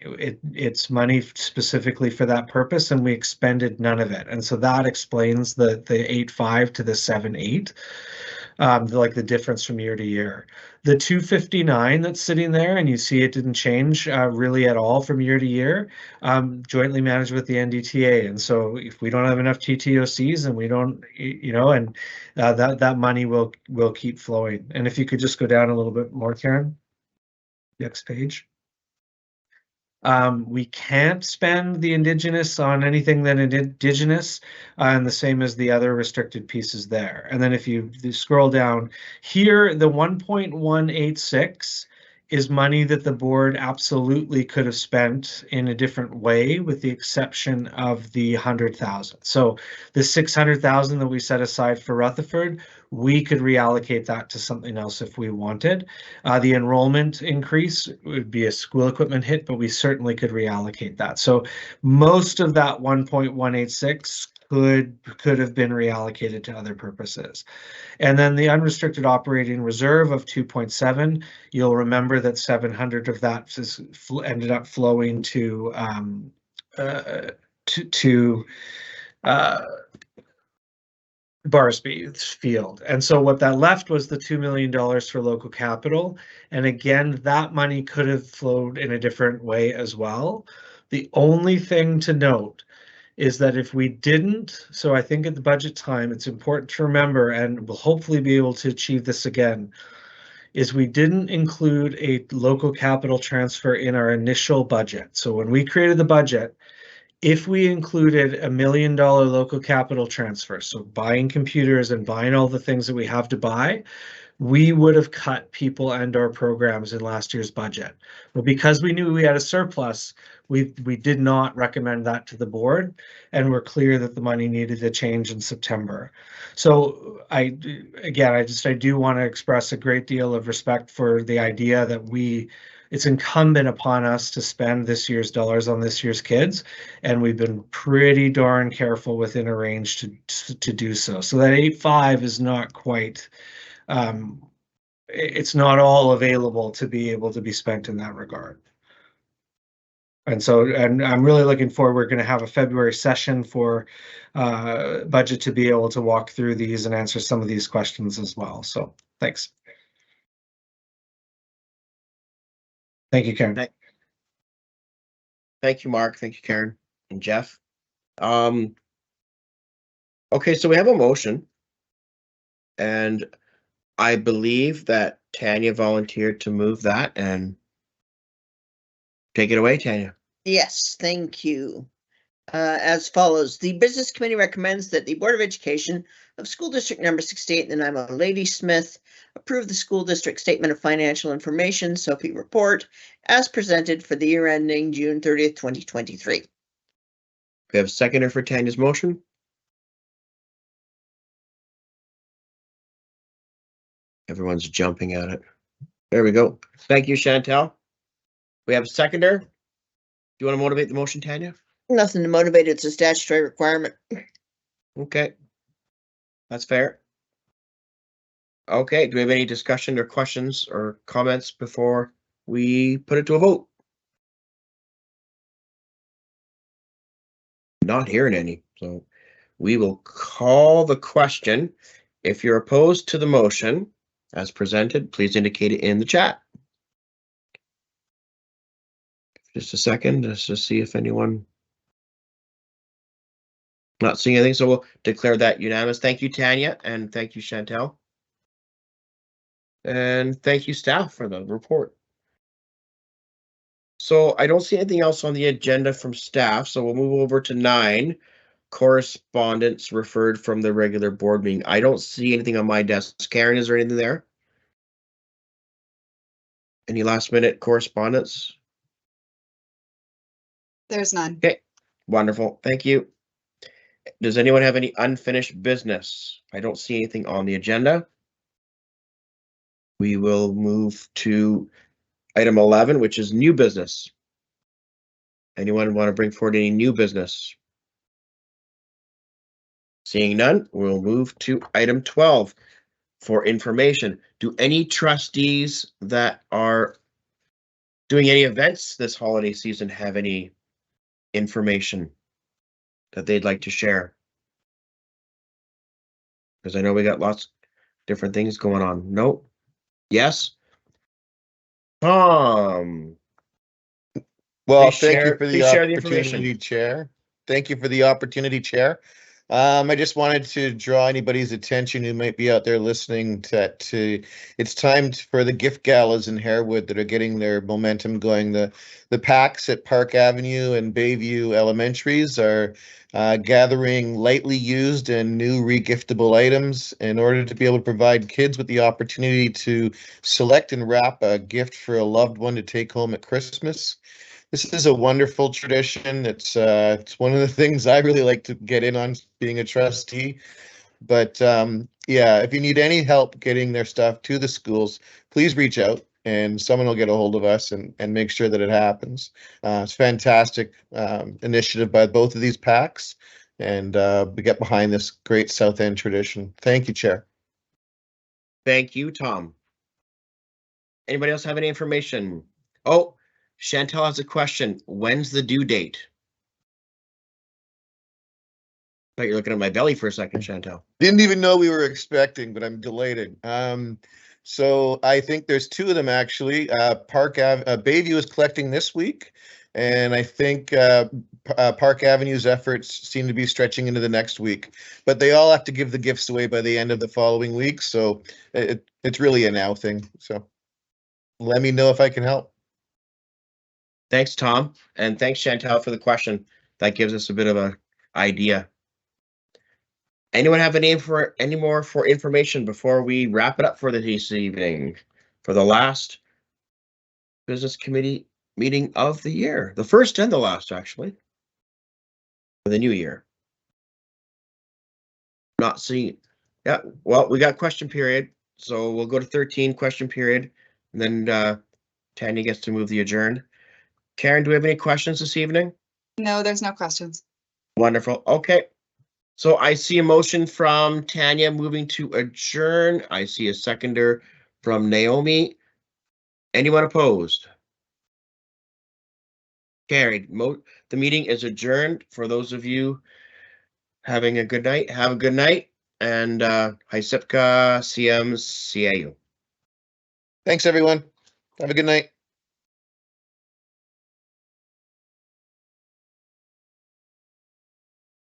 It's money specifically for that purpose, and we expended none of it. And so that explains the 8.5 to the 7.8, like the difference from year to year. The 259 that's sitting there, and you see it didn't change really at all from year to year, jointly managed with the NDTA. And so if we don't have enough TTOCs and we don't, and that money will keep flowing. And if you could just go down a little bit more, Karen, next page. We can't spend the Indigenous on anything that Indigenous, and the same as the other restricted pieces there. And then if you scroll down here, the 1.186 is money that the board absolutely could have spent in a different way, with the exception of the 100,000. So the 600,000 that we set aside for Rutherford, we could reallocate that to something else if we wanted. The enrollment increase would be a school equipment hit, but we certainly could reallocate that. So most of that 1.186 could have been reallocated to other purposes. And then the unrestricted operating reserve of 2.7, you'll remember that 700 of that ended up flowing to Barsby Field. And so what that left was the $2 million for local capital. And again, that money could have flowed in a different way as well. The only thing to note is that if we didn't, so I think at the budget time, it's important to remember, and we'll hopefully be able to achieve this again, is we didn't include a local capital transfer in our initial budget. So when we created the budget, if we included $1 million local capital transfer, so buying computers and buying all the things that we have to buy, we would have cut people and our programs in last year's budget. But because we knew we had a surplus, we did not recommend that to the board, and we're clear that the money needed to change in September. So I do want to express a great deal of respect for the idea that it's incumbent upon us to spend this year's dollars on this year's kids, and we've been pretty darn careful within a range to do so. So that 8.5 is not quite, it's not all available to be able to be spent in that regard. And so, and I'm really looking forward, we're going to have a February session for budget to be able to walk through these and answer some of these questions as well. So thanks. Thank you, Karen. Thank you, Mark. Thank you, Karen and Jeff. Okay, so we have a motion, and I believe that Tanya volunteered to move that, and take it away, Tanya. Yes, thank you. As follows, the Business Committee recommends that the Board of Education of School District number 68 in Nanaimo Ladysmith approve the school district statement of financial information, SOPI report, as presented for the year ending June 30th, 2023. We have a seconder for Tanya's motion. Everyone's jumping at it. There we go. Thank you, Chantel. We have a seconder. Do you want to motivate the motion, Tanya? Nothing to motivate, it's a statutory requirement. Okay. That's fair. Okay, do we have any discussion or questions or comments before we put it to a vote? Not hearing any, so we will call the question. If you're opposed to the motion as presented, please indicate it in the chat. Just a second, just to see if anyone. Not seeing anything, so we'll declare that unanimous. Thank you, Tanya, and thank you, Chantel. And thank you, staff, for the report. So I don't see anything else on the agenda from staff, so we'll move over to 9. Correspondence referred from the regular board meeting. I don't see anything on my desk. Karen, is there anything there? Any last minute correspondence? There's none. Okay, wonderful. Thank you. Does anyone have any unfinished business? I don't see anything on the agenda. We will move to item 11, which is new business. Anyone want to bring forward any new business? Seeing none, we'll move to item 12 for information. Do any trustees that are doing any events this holiday season have any information that they'd like to share? Because I know we got lots of different things going on. No? Yes? Well, Please thank share- you for the please share the information. opportunity, Chair. Thank you for the opportunity, Chair. I just wanted to draw anybody's attention who might be out there listening to it's time for the gift galas in Harewood that are getting their momentum going. The packs at Park Avenue and Bayview Elementaries are gathering lightly used and new regiftable items in order to be able to provide kids with the opportunity to select and wrap a gift for a loved one to take home at Christmas. This is a wonderful tradition. It's one of the things I really like to get in on, being a trustee. But yeah, if you need any help getting their stuff to the schools, please reach out and someone will get a hold of us and make sure that it happens. It's a fantastic initiative by both of these packs, and we get behind this great South End tradition. Thank you, Chair. Thank you, Tom. Anybody else have any information? Oh, Chantel has a question. When's the due date? I thought you're looking at my belly for a second, Chantel. Didn't even know we were expecting, but I'm delighted. So I think there's 2 of them actually. Bayview is collecting this week, and I think Park Avenue's efforts seem to be stretching into the next week. But they all have to give the gifts away by the end of the following week, so it's really a now thing. So let me know if I can help. Thanks, Tom, and thanks, Chantel, for the question. That gives us a bit of an idea. Anyone have any more for information before we wrap it up for this evening? For the last business committee meeting of the year, the first and the last, actually, for the new year. Not seeing. Yeah, well, we got question period, so we'll go to 13 question period, and then Tanya gets to move the adjourned. Karen, do we have any questions this evening? No, there's no questions. Wonderful. Okay. So I see a motion from Tanya moving to adjourn. I see a seconder from Naomi. Anyone opposed? Carried. The meeting is adjourned. For those of you having a good night, have a good night. And Hisipka CM CAU. Thanks, everyone. Have a good night.